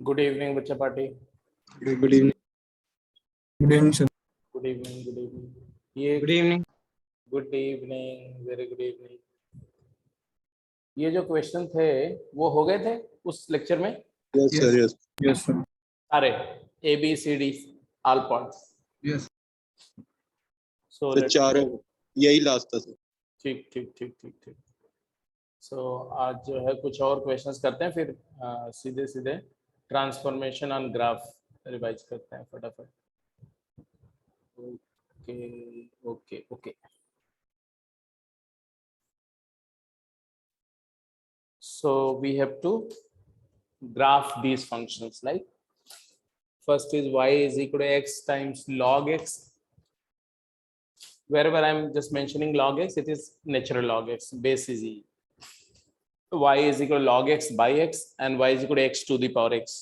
Good evening बच्चा party. Good evening. Good evening sir. Good evening. Good evening. ये good evening. Good evening, very good evening. ये जो question थे वो हो गए थे उस लेक्चर में yes sir, yes yes sir. सारे A B C D all points. Yes so sir, चारों यही लास्ट था सर। ठीक ठीक ठीक ठीक ठीक। सो आज जो है कुछ और क्वेश्चंस करते हैं, फिर सीधे सीधे ट्रांसफॉर्मेशन ऑन ग्राफ रिवाइज करते हैं फटाफट। Okay okay okay. So we have to graph these functions, like first is y is equal to x times log x. Wherever I'm just mentioning log x, it is natural log x, base is e. Y is equal to log x by x and y is equal to x to the power x.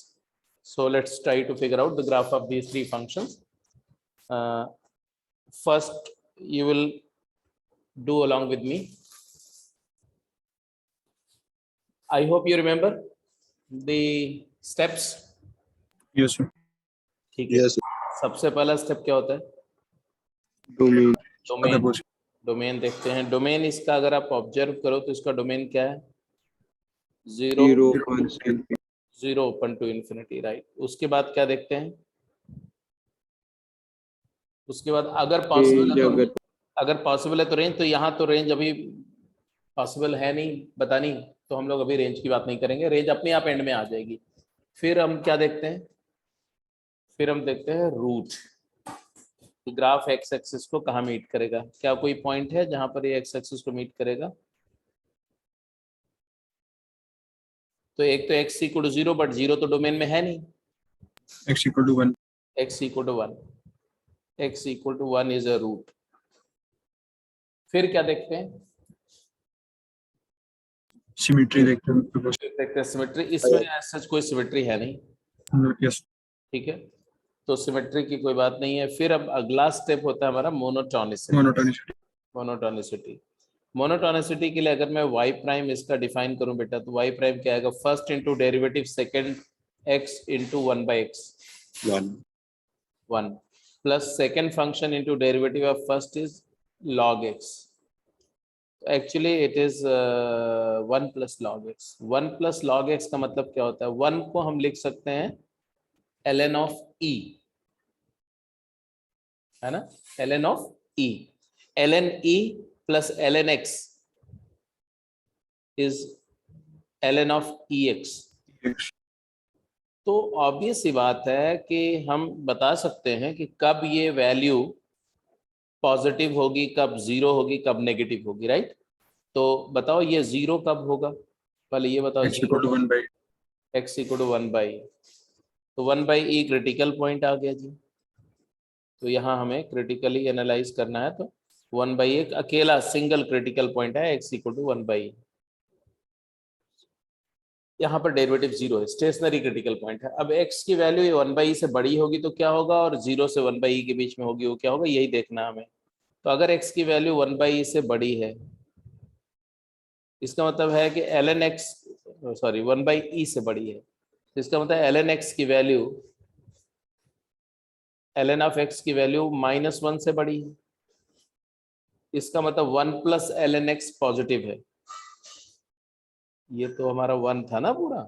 So let's try to figure out the graph of these three functions. First, you will do along with me. I hope you remember the steps. Yes sir. ठीक है। Yes सबसे पहला step क्या होता है? Domain. Domain. Domain देखते हैं। Domain इसका अगर आप ऑब्जर्व करो तो इसका डोमेन क्या है? 0 0 ओपन टू इंफिनिटी, राइट। उसके बाद क्या देखते हैं? उसके बाद अगर पॉसिबल है तो रेंज। तो यहाँ तो रेंज अभी पॉसिबल है नहीं बतानी, तो हम लोग अभी रेंज की बात नहीं करेंगे, रेंज अपने आप एंड में आ जाएगी। फिर हम क्या देखते हैं? फिर हम देखते हैं रूट। ग्राफ एक्स एक्सिस को कहाँ मीट करेगा? क्या कोई पॉइंट है जहां पर ये एक्स एक्सिस को मीट करेगा? तो एक तो x इक्वल टू 0, बट 0 तो डोमेन में है नहीं। x equal to 1। x equal to 1। x equal to 1 is a root. फिर क्या देखते हैं? सिमेट्री देखते हैं। देखते हैं सिमेट्री। इसमें सच कोई सिमेट्री है नहीं। यस। ठीक है, तो सिमेट्री की कोई बात नहीं है। फिर अब अगला स्टेप होता है हमारा मोनोटोनिसिटी। मोनोटोनिसिटी। मोनोटोनिसिटी के लिए अगर मैं y प्राइम इसका डिफाइन करूं बेटा, तो y प्राइम क्या आएगा? First into derivative second x into 1 by x 1 plus second function into derivative of first is log x. Actually it is 1 plus log x. 1 plus log x का मतलब क्या होता है? 1 को हम लिख सकते हैं ln ऑफ e, है ना? ln of e. ln e plus ln x is ln of ex. तो ऑब्वियस सी बात है कि हम बता सकते हैं कि कब ये वैल्यू पॉजिटिव होगी, कब 0 होगी, कब नेगेटिव होगी, राइट? तो बताओ ये 0 कब होगा? पहले ये बताओ। x equal to 1 by x equal to 1 by, तो 1 बाई e क्रिटिकल पॉइंट आ गया जी। तो यहाँ हमें क्रिटिकली एनालाइज करना है, तो 1 बाई एक अकेला सिंगल क्रिटिकल पॉइंट है x इक्वल टू 1 बाई। यहाँ पर डेरिवेटिव 0 है, स्टेशनरी क्रिटिकल पॉइंट है। अब x की वैल्यू 1 बाई से बड़ी होगी तो क्या होगा, और 0 से 1 बाई के बीच में होगी वो क्या होगा, यही देखना है हमें। तो अगर x की वैल्यू 1 बाई से बड़ी है, इसका मतलब है कि ln x, sorry 1 by e से बड़ी है, तो इसका मतलब ln x की वैल्यू, ln ऑफ x की वैल्यू -1 से बड़ी है। इसका मतलब 1 प्लस ln x पॉजिटिव है। ये तो हमारा 1 था ना पूरा,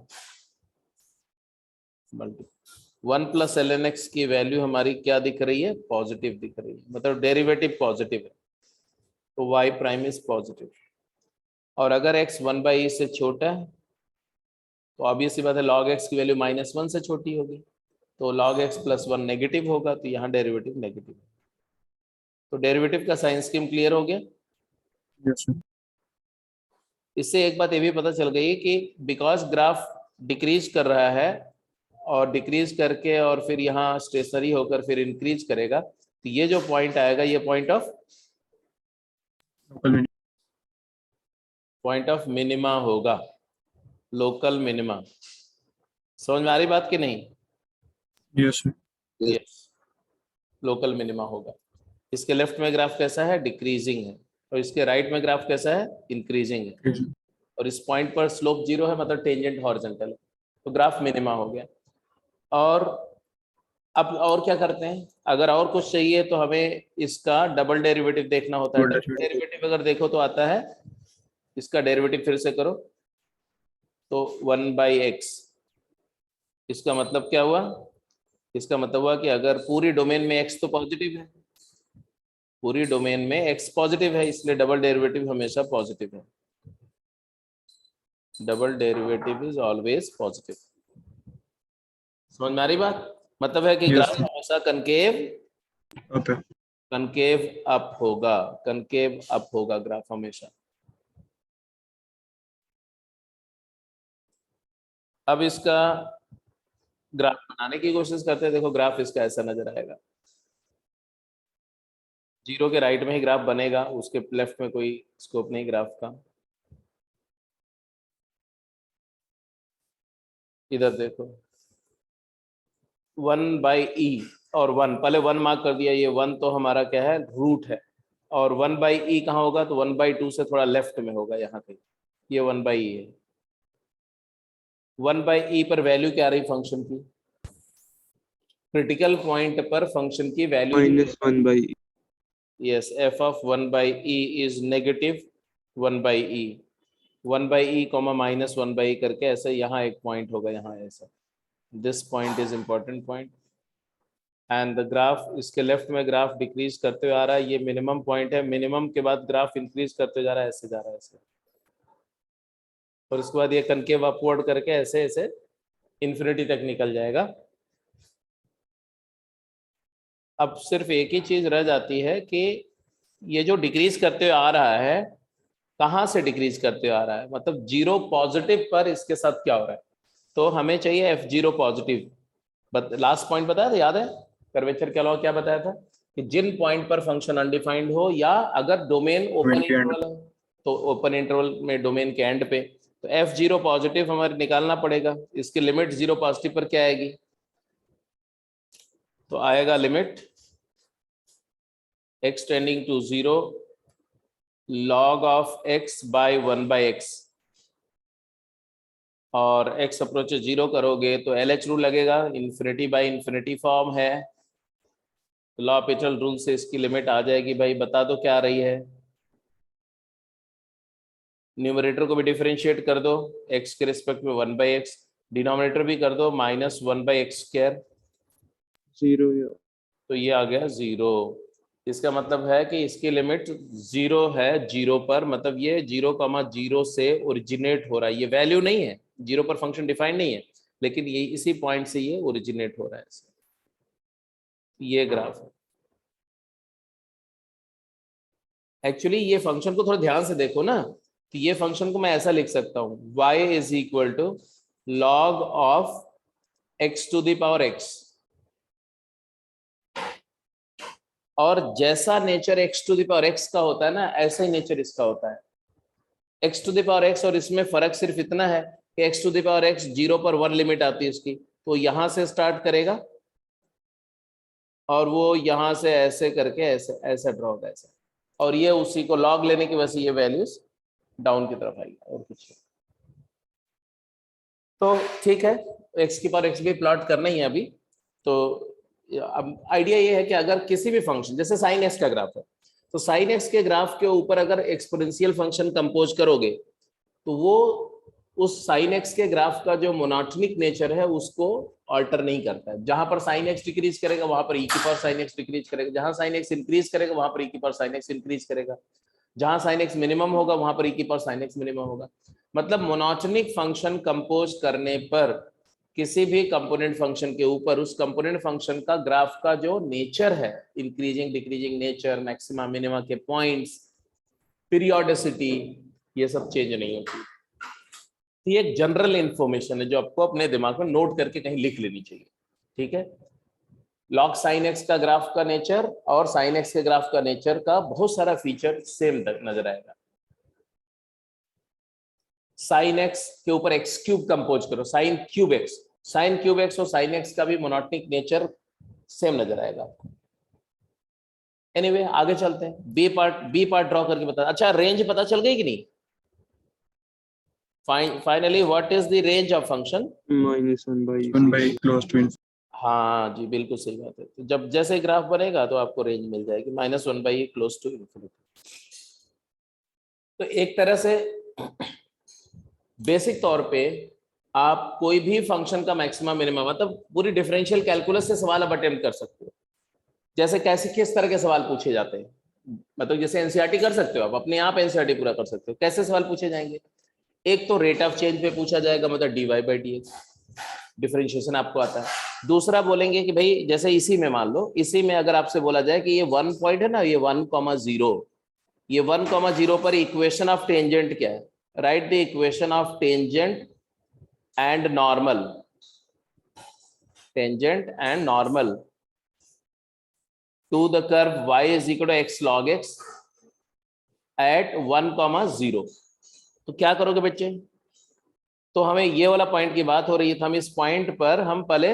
1 प्लस ln x की वैल्यू हमारी क्या दिख रही है? पॉजिटिव दिख रही है, मतलब डेरिवेटिव पॉजिटिव है, तो y प्राइम इज पॉजिटिव। और अगर x 1 बाई से छोटा है तो ऑब्वियस सी बात है log x की वैल्यू -1 से छोटी होगी, तो log x प्लस 1 नेगेटिव होगा, तो यहाँ डेरिवेटिव नेगेटिव। तो डेरिवेटिव का साइन स्कीम क्लियर हो गया? Yes sir. इससे एक बात ये भी पता चल गई कि बिकॉज ग्राफ डिक्रीज कर रहा है और डिक्रीज करके और फिर यहाँ स्टेशनरी होकर फिर इंक्रीज करेगा, तो ये जो पॉइंट आएगा ये पॉइंट ऑफ मिनिमा होगा, लोकल मिनिमा। समझ में आ रही बात कि नहीं? Yes sir. Yes, local minima होगा। इसके लेफ्ट में ग्राफ कैसा है? डिक्रीजिंग है, और इसके राइट में ग्राफ कैसा है? इंक्रीजिंग है, और इस पॉइंट पर स्लोप 0 है, मतलब टेंजेंट हॉरिजॉन्टल है, तो ग्राफ मिनिमा हो गया। और अब और क्या करते हैं, अगर और कुछ चाहिए तो हमें इसका डबल डेरिवेटिव देखना होता है। डबल डेरिवेटिव अगर देखो तो आता है, इसका डेरिवेटिव फिर से करो तो 1/x। इसका मतलब क्या हुआ, इसका मतलब हुआ कि अगर पूरी डोमेन में x तो पॉजिटिव है, पूरी डोमेन में x पॉजिटिव है, इसलिए डबल डेरिवेटिव हमेशा पॉजिटिव है। Double derivative is always positive. समझ में आ रही बात? मतलब है कि Yes, ग्राफ sir. हमेशा कनकेव Up है. कनकेव अप होगा, कनकेव अप होगा ग्राफ हमेशा। अब इसका ग्राफ बनाने की कोशिश करते हैं। देखो ग्राफ इसका ऐसा नजर आएगा, जीरो के राइट में ही ग्राफ बनेगा, उसके लेफ्ट में कोई स्कोप नहीं ग्राफ का। इधर देखो 1/e और 1, पहले 1 मार्क कर दिया, ये 1 तो हमारा क्या है, रूट है। और 1/e कहाँ होगा, तो 1/2 से थोड़ा लेफ्ट में होगा, यहाँ पे ये 1/e है। 1/e पर वैल्यू क्या आ रही फंक्शन की, क्रिटिकल पॉइंट पर फंक्शन की value -1/e। Yes, f of 1/e is negative 1/e। 1/e comma -1/e करके ऐसे यहाँ एक पॉइंट होगा, यहाँ ऐसा, this point is important point. And the graph, इसके लेफ्ट में ग्राफ डिक्रीज करते हुए आ रहा है, ये मिनिमम पॉइंट है, मिनिमम के बाद ग्राफ इंक्रीज करते जा रहा है, ऐसे जा रहा है ऐसे, और उसके बाद ये कनकेव अपवर्ड करके ऐसे ऐसे इन्फिनिटी तक निकल जाएगा। अब सिर्फ एक ही चीज रह जाती है कि ये जो डिक्रीज करते हुए आ रहा है, कहाँ से डिक्रीज करते हुए आ रहा है, मतलब जीरो पॉजिटिव पर इसके साथ क्या हो रहा है। तो हमें चाहिए f0 पॉजिटिव। लास्ट पॉइंट बताया था, याद है कर्वेचर के अलावा क्या बताया था, कि जिन पॉइंट पर फंक्शन अनडिफाइंड हो, या अगर डोमेन ओपन इंटरवल है तो ओपन इंटरवल में डोमेन के एंड पे, तो f0 पॉजिटिव हमारे निकालना पड़ेगा। इसकी लिमिट 0 पॉजिटिव पर क्या आएगी, तो आएगा limit x tending to 0 log of x by 1/x, और x अप्रोच 0 करोगे तो LH रूल लगेगा, इन्फिनिटी बाई इन्फिनिटी फॉर्म है, लॉ पिटल रूल से इसकी लिमिट आ जाएगी। भाई बता दो क्या आ रही है, न्यूमरेटर को भी डिफरेंशिएट कर दो x के रिस्पेक्ट में 1/x, डिनोमिनेटर भी कर दो -1/x², 0 तो ये आ गया 0। इसका मतलब है कि इसकी लिमिट 0 है 0 पर, मतलब ये 0,0 से ओरिजिनेट हो रहा है, ये वैल्यू नहीं है, 0 पर फंक्शन डिफाइन नहीं है, लेकिन ये इसी पॉइंट से ये ओरिजिनेट हो रहा है। ये ग्राफ है। एक्चुअली ये फंक्शन को थोड़ा ध्यान से देखो ना, तो ये फंक्शन को मैं ऐसा लिख सकता हूं, y is equal to log of x⁴x, और जैसा नेचर x⁴x का होता है ना, ऐसा ही नेचर इसका होता है। x⁴x और इसमें फर्क सिर्फ इतना है कि x⁴x 0 पर 1 लिमिट आती है उसकी, तो यहां से स्टार्ट करेगा और वो यहां से ऐसे करके ऐसे ऐसे ड्रॉ होगा ऐसे, और ये उसी को लॉग लेने की वजह से ये वैल्यूज डाउन की तरफ आएगी, और कुछ नहीं। तो ठीक है, x⁴x भी प्लॉट करना ही है अभी। तो अब आइडिया ये है कि अगर किसी भी फंक्शन, जैसे साइन एक्स का ग्राफ है, तो साइन एक्स के ग्राफ के ऊपर अगर एक्सपोनेंशियल फंक्शन कंपोज करोगे, तो वो उस साइन एक्स के ग्राफ का जो मोनोटोनिक नेचर है उसको ऑल्टर नहीं करता है। जहां पर साइन एक्स डिक्रीज करेगा वहां पर e⁴sin x डिक्रीज करेगा, जहां साइन एक्स इंक्रीज करेगा वहां पर e⁴sin x इंक्रीज करेगा, जहां साइन एक्स मिनिमम होगा वहां पर e⁴sin x मिनिमम होगा। मतलब मोनोटोनिक फंक्शन कंपोज करने पर किसी भी कंपोनेंट फंक्शन के ऊपर उस कंपोनेंट फंक्शन का ग्राफ का जो नेचर है, increasing decreasing nature, maxima minima के पॉइंट्स, पीरियोडिसिटी, ये सब चेंज नहीं होती। तो ये एक जनरल इंफॉर्मेशन है जो आपको अपने दिमाग में नोट करके कहीं लिख लेनी चाहिए, ठीक है। लॉग साइन एक्स का ग्राफ का नेचर और साइन एक्स के ग्राफ का नेचर का बहुत सारा फीचर सेम नजर आएगा। साइन एक्स के ऊपर x³ कंपोज करो, साइन क्यूब एक्स और साइन एक्स का भी मोनोटोनिक नेचर सेम नजर आएगा आपको। एनीवे आगे चलते हैं, बी पार्ट ड्रॉ करके बता। अच्छा रेंज पता चल गई कि नहीं? Finally what is the range of function? -1/e। 1/e close to infinity. हाँ जी बिल्कुल सही बात है। तो जब जैसे ग्राफ बनेगा तो आपको रेंज मिल जाएगी -1/e क्लोज टू इन्फिनिटी। तो एक तरह से बेसिक तौर पे आप कोई भी फंक्शन का मैक्सिमम मिनिमम मतलब पूरी डिफरेंशियल कैलकुलस से सवाल आप अटेम्प्ट कर सकते हो। जैसे कैसे किस तरह के सवाल पूछे जाते हैं, मतलब जैसे एनसीईआरटी कर सकते हो आप, अपने आप एनसीईआरटी पूरा कर सकते हो। कैसे सवाल पूछे जाएंगे? एक तो रेट ऑफ चेंज पे पूछा जाएगा, मतलब dy/dx, डिफरेंशिएशन आपको आता है। दूसरा बोलेंगे कि भाई जैसे इसी में मान लो, इसी में अगर आपसे बोला जाए कि ये 1 पॉइंट है ना, ये 1,0, ये 1,0 पर इक्वेशन ऑफ टेंजेंट क्या है? Write the equation of tangent and normal, tangent and normal to the curve y is equal to x log x at 1,0। तो क्या करोगे बच्चे? तो हमें ये वाला पॉइंट की बात हो रही है, तो हम इस पॉइंट पर हम पहले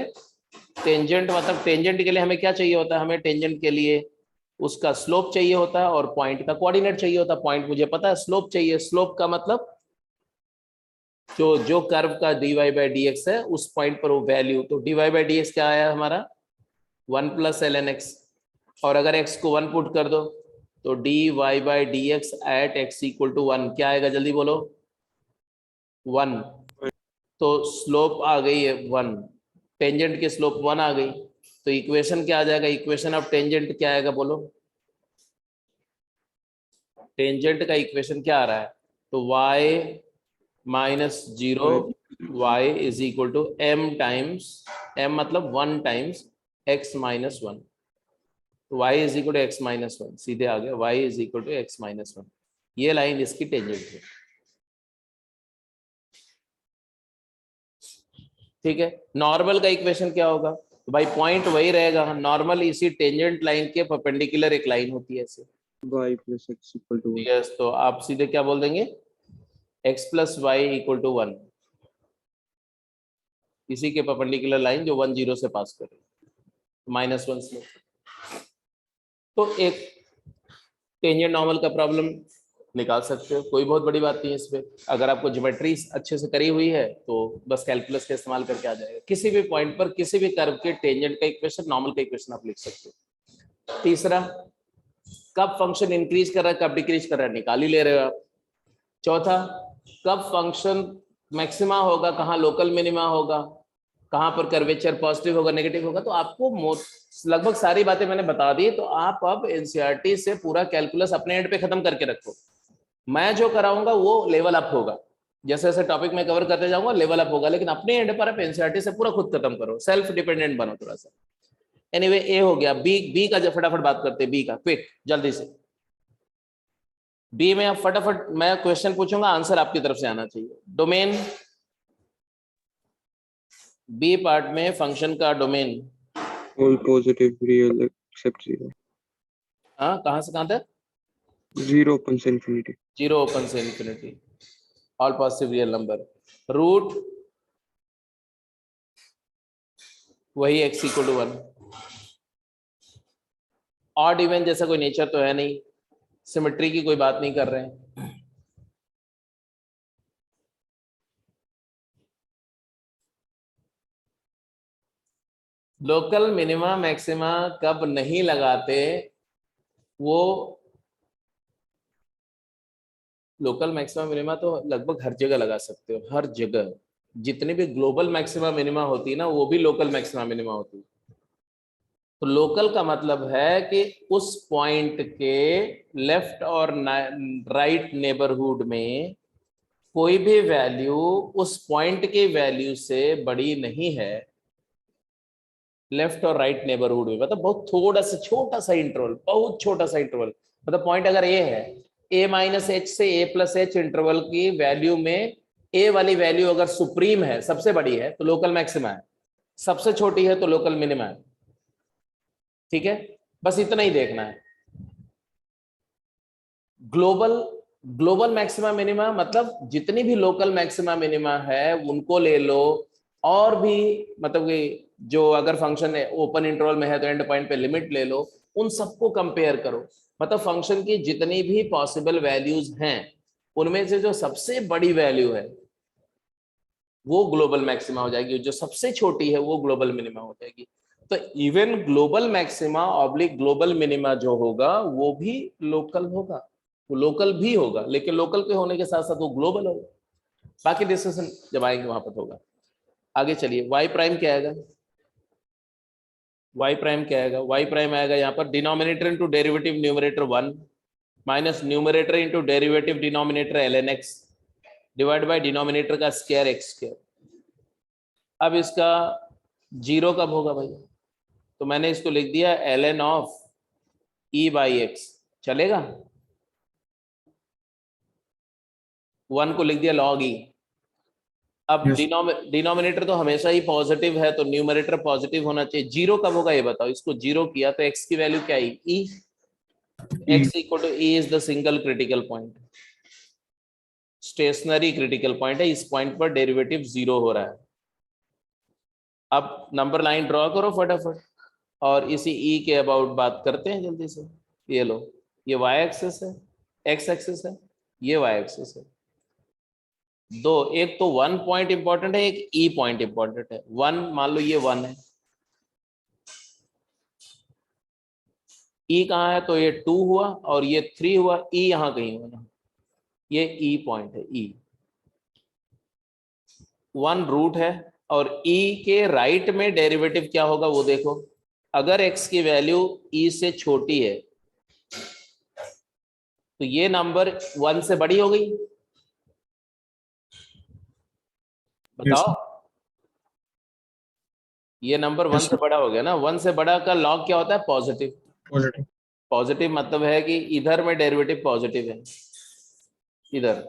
टेंजेंट, मतलब टेंजेंट के लिए हमें क्या चाहिए होता है? हमें टेंजेंट के लिए उसका स्लोप चाहिए होता है और पॉइंट का कोऑर्डिनेट चाहिए होता है। पॉइंट मुझे पता है, स्लोप चाहिए। स्लोप का मतलब जो जो कर्व का dy/dx है उस पॉइंट पर वो वैल्यू, तो dy/dx क्या आया हमारा? 1 + ln x, और अगर x को 1 पुट कर दो तो dy/dx एट x = 1 क्या आएगा? जल्दी बोलो। 1। तो स्लोप आ गई है 1, टेंजेंट की स्लोप 1 आ गई, तो इक्वेशन क्या आ जाएगा? इक्वेशन ऑफ टेंजेंट क्या आएगा बोलो? टेंजेंट का इक्वेशन क्या आ रहा है? तो y -0 y is equal to m times, m मतलब 1 टाइम्स x - 1, तो y is equal to x - 1, सीधे आ गया y is equal to x - 1। ये लाइन इसकी टेंजेंट है, ठीक है। नॉर्मल का इक्वेशन क्या होगा? तो भाई पॉइंट वही रहेगा, नॉर्मल इसी टेंजेंट लाइन के परपेंडिकुलर एक लाइन होती है ऐसे। y plus x equal to 1. Yes, तो आप सीधे क्या बोल देंगे? x + y = 1, इसी के परपेंडिकुलर लाइन जो 1 0 से पास करे, -1 से। तो एक टेंजेंट नॉर्मल का प्रॉब्लम निकाल सकते हो, कोई बहुत बड़ी बात नहीं है इसमें। अगर आपको ज्योमेट्री अच्छे से करी हुई है तो बस कैलकुलस का इस्तेमाल करके आ जाएगा। किसी भी पॉइंट पर किसी भी कर्व के टेंजेंट का इक्वेशन, नॉर्मल का इक्वेशन आप लिख सकते हो। तीसरा, कब फंक्शन इंक्रीज कर रहा है कब डिक्रीज कर रहा है निकाल ही ले रहे हो आप। चौथा, कब फंक्शन मैक्सिमा होगा, कहाँ लोकल मिनिमा होगा, कहाँ पर कर्वेचर पॉजिटिव होगा नेगेटिव होगा। तो आपको लगभग सारी बातें मैंने बता दी, तो आप अब एनसीईआरटी से पूरा कैलकुलस अपने एंड पे खत्म करके रखो। मैं जो कराऊंगा वो लेवल अप होगा, जैसे जैसे टॉपिक में कवर करते जाऊंगा लेवल अप होगा, लेकिन अपने एंड पर आप एनसीईआरटी से पूरा खुद खत्म करो, सेल्फ डिपेंडेंट बनो थोड़ा सा। एनीवे, ए हो गया। बी का फटाफट बात करते हैं, बी का क्विक जल्दी से। बी में आप फटाफट, मैं क्वेश्चन पूछूंगा, आंसर आपकी तरफ से आना चाहिए। डोमेन, बी पार्ट में फंक्शन का domain, All positive real except 0. हाँ कहाँ से कहाँ तक? 0 opens infinity. 0 ओपन से infinity, all positive real number. रूट वही x = 1। ऑड इवन जैसा कोई नेचर तो है नहीं, सिमेट्री की कोई बात नहीं कर रहे हैं। लोकल मिनिमा मैक्सिमा कब नहीं लगाते? वो लोकल मैक्सिमा मिनिमा तो लगभग हर जगह लगा सकते हो, हर जगह। जितनी भी ग्लोबल मैक्सिमा मिनिमा होती है ना, वो भी लोकल मैक्सिमा मिनिमा होती है। तो लोकल का मतलब है कि उस पॉइंट के लेफ्ट और राइट नेबरहुड में कोई भी वैल्यू उस पॉइंट की वैल्यू से बड़ी नहीं है। लेफ्ट और राइट नेबरहुड में मतलब बहुत थोड़ा सा छोटा सा इंटरवल, बहुत छोटा सा इंटरवल। मतलब पॉइंट अगर ए है, a-h से a+h इंटरवल की वैल्यू में ए वाली वैल्यू अगर सुप्रीम है, सबसे बड़ी है, तो लोकल मैक्सिमा है, सबसे छोटी है तो लोकल मिनिमा है। ठीक है, बस इतना ही देखना है। ग्लोबल मैक्सिमा मिनिमा मतलब जितनी भी लोकल मैक्सिमा मिनिमा है उनको ले लो, और भी मतलब कि जो अगर फंक्शन ओपन इंटरवल में है तो एंड पॉइंट पे लिमिट ले लो, उन सबको कंपेयर करो। मतलब फंक्शन की जितनी भी पॉसिबल वैल्यूज हैं उनमें से जो सबसे बड़ी वैल्यू है वो ग्लोबल मैक्सिमा हो जाएगी, जो सबसे छोटी है वो ग्लोबल मिनिमा हो जाएगी। तो even global maxima oblique global minima जो होगा वो भी लोकल होगा, वो लोकल भी होगा, लेकिन लोकल के होने के साथ साथ वो ग्लोबल होगा। बाकी डिस्कशन जब आएंगे वहां पर होगा। आगे चलिए, वाई प्राइम क्या आएगा? वाई प्राइम क्या आएगा? वाई प्राइम आएगा यहाँ पर denominator into derivative numerator 1 minus numerator into derivative denominator ln x divide by denominator का स्क्वायर x स्क्वायर। अब इसका जीरो कब होगा भाई? तो मैंने इसको लिख दिया ln of e by x, चलेगा? 1 को लिख दिया log e। अब Yes. डिनोमिनेटर तो हमेशा ही पॉजिटिव है, तो न्यूमरेटर पॉजिटिव होना चाहिए। जीरो कब होगा ये बताओ? इसको जीरो किया तो x की वैल्यू क्या आई? e। x equal to e is the single critical point, stationary critical point है, इस पॉइंट पर डेरिवेटिव जीरो हो रहा है। अब नंबर लाइन ड्रॉ करो फटाफट और इसी e के अबाउट बात करते हैं जल्दी से। ये लो, ये y एक्सिस है, x एक्सिस है, ये y एक्सिस है। दो, एक तो 1 पॉइंट इंपॉर्टेंट है, एक e पॉइंट इंपॉर्टेंट है। 1 मान लो ये 1 है, e कहाँ है? तो ये 2 हुआ और ये 3 हुआ, e यहाँ कहीं हुआ ना, ये e पॉइंट है। e 1 रूट है और e के राइट में डेरिवेटिव क्या होगा वो देखो। अगर x की वैल्यू e से छोटी है तो ये नंबर 1 से बड़ी हो गई, बताओ। ये नंबर 1 से बड़ा हो गया ना। 1 से बड़ा का लॉग क्या होता है? पॉजिटिव। Positive. पॉजिटिव मतलब है कि इधर में डेरिवेटिव पॉजिटिव है, इधर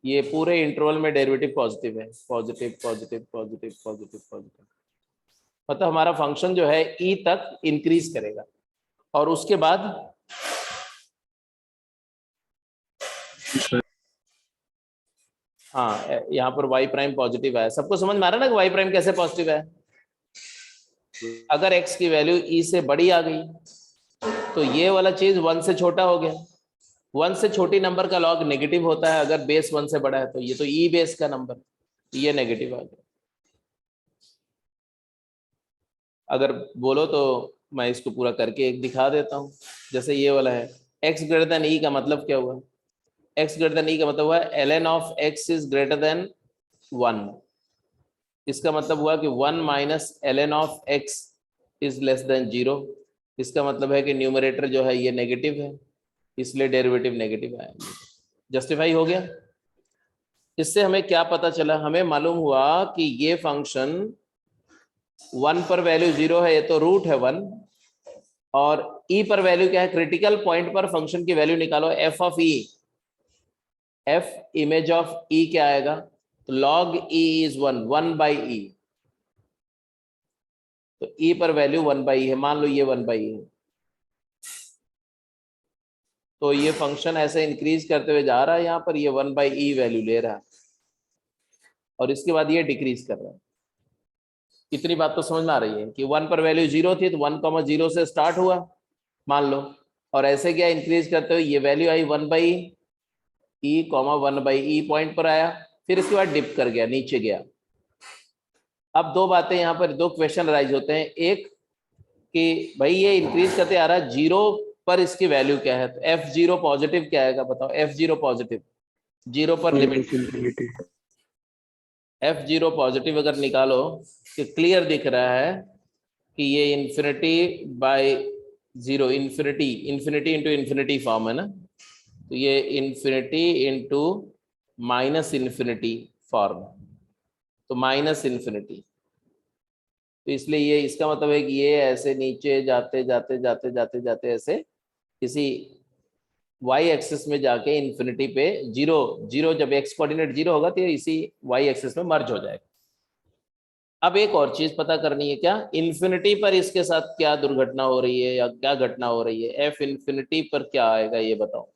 ये पूरे इंटरवल में डेरिवेटिव पॉजिटिव है। Positive positive positive positive positive, मतलब हमारा फंक्शन जो है ई तक इंक्रीज करेगा और उसके बाद हाँ यहाँ पर वाई प्राइम पॉजिटिव है। सबको समझ में आ रहा है ना कि वाई प्राइम कैसे पॉजिटिव है? अगर एक्स की वैल्यू ई से बड़ी आ गई तो ये वाला चीज 1 से छोटा हो गया। 1 से छोटी नंबर का लॉग नेगेटिव होता है, अगर बेस 1 से बड़ा है तो ये तो ई बेस का नंबर, ये नेगेटिव आ गया। अगर बोलो तो मैं इसको पूरा करके एक दिखा देता हूँ। जैसे ये वाला है x ग्रेटर देन ई का मतलब क्या हुआ? x ग्रेटर देन ई का मतलब हुआ ln of x is greater than 1। इसका मतलब हुआ कि 1 minus ln of x is less than 0। इसका मतलब है कि न्यूमरेटर जो है ये नेगेटिव है, इसलिए डेरिवेटिव नेगेटिव आएगा। जस्टिफाई हो गया? इससे हमें क्या पता चला? हमें मालूम हुआ कि ये फंक्शन 1 पर वैल्यू 0 है, ये तो रूट है 1, और e पर वैल्यू क्या है? क्रिटिकल पॉइंट पर फंक्शन की वैल्यू निकालो, f of e। f image of e क्या आएगा? तो log e is 1 by e। तो e पर वैल्यू 1 बाई है, मान लो ये 1 बाई है, तो ये फंक्शन ऐसे इंक्रीज करते हुए जा रहा है, यहाँ पर ये 1 बाई ई वैल्यू ले रहा है और इसके बाद ये डिक्रीज कर रहा है। इतनी बात तो समझ में आ रही है कि 1 पर वैल्यू 0 थी तो 1,0 से स्टार्ट हुआ मान लो, और ऐसे क्या इंक्रीज करते हुए ये value I 1 by E, 1 by E point पर आया, फिर इसके बाद डिप कर गया, नीचे गया। अब दो बातें यहाँ पर, दो क्वेश्चन राइज होते हैं। एक कि भाई ये इंक्रीज करते आ रहा है, 0 पर इसकी वैल्यू क्या है? तो f0 पॉजिटिव क्या आएगा बताओ? f0 पॉजिटिव 0 पर लिमिट, f0 पॉजिटिव अगर निकालो तो क्लियर दिख रहा है कि ये infinity by 0, infinity into infinity form है ना, तो ये infinity into minus infinity form, तो माइनस इन्फिनिटी। तो इसलिए ये इसका मतलब है कि ये ऐसे नीचे जाते जाते जाते जाते जाते ऐसे किसी y एक्सिस में जाके इन्फिनिटी पे 0 जब x कोऑर्डिनेट 0 होगा तो ये इसी y एक्सिस में मर्ज हो जाएगा। अब एक और चीज पता करनी है, क्या इन्फिनिटी पर इसके साथ क्या दुर्घटना हो रही है या क्या घटना हो रही है? f इन्फिनिटी पर क्या आएगा ये बताओ?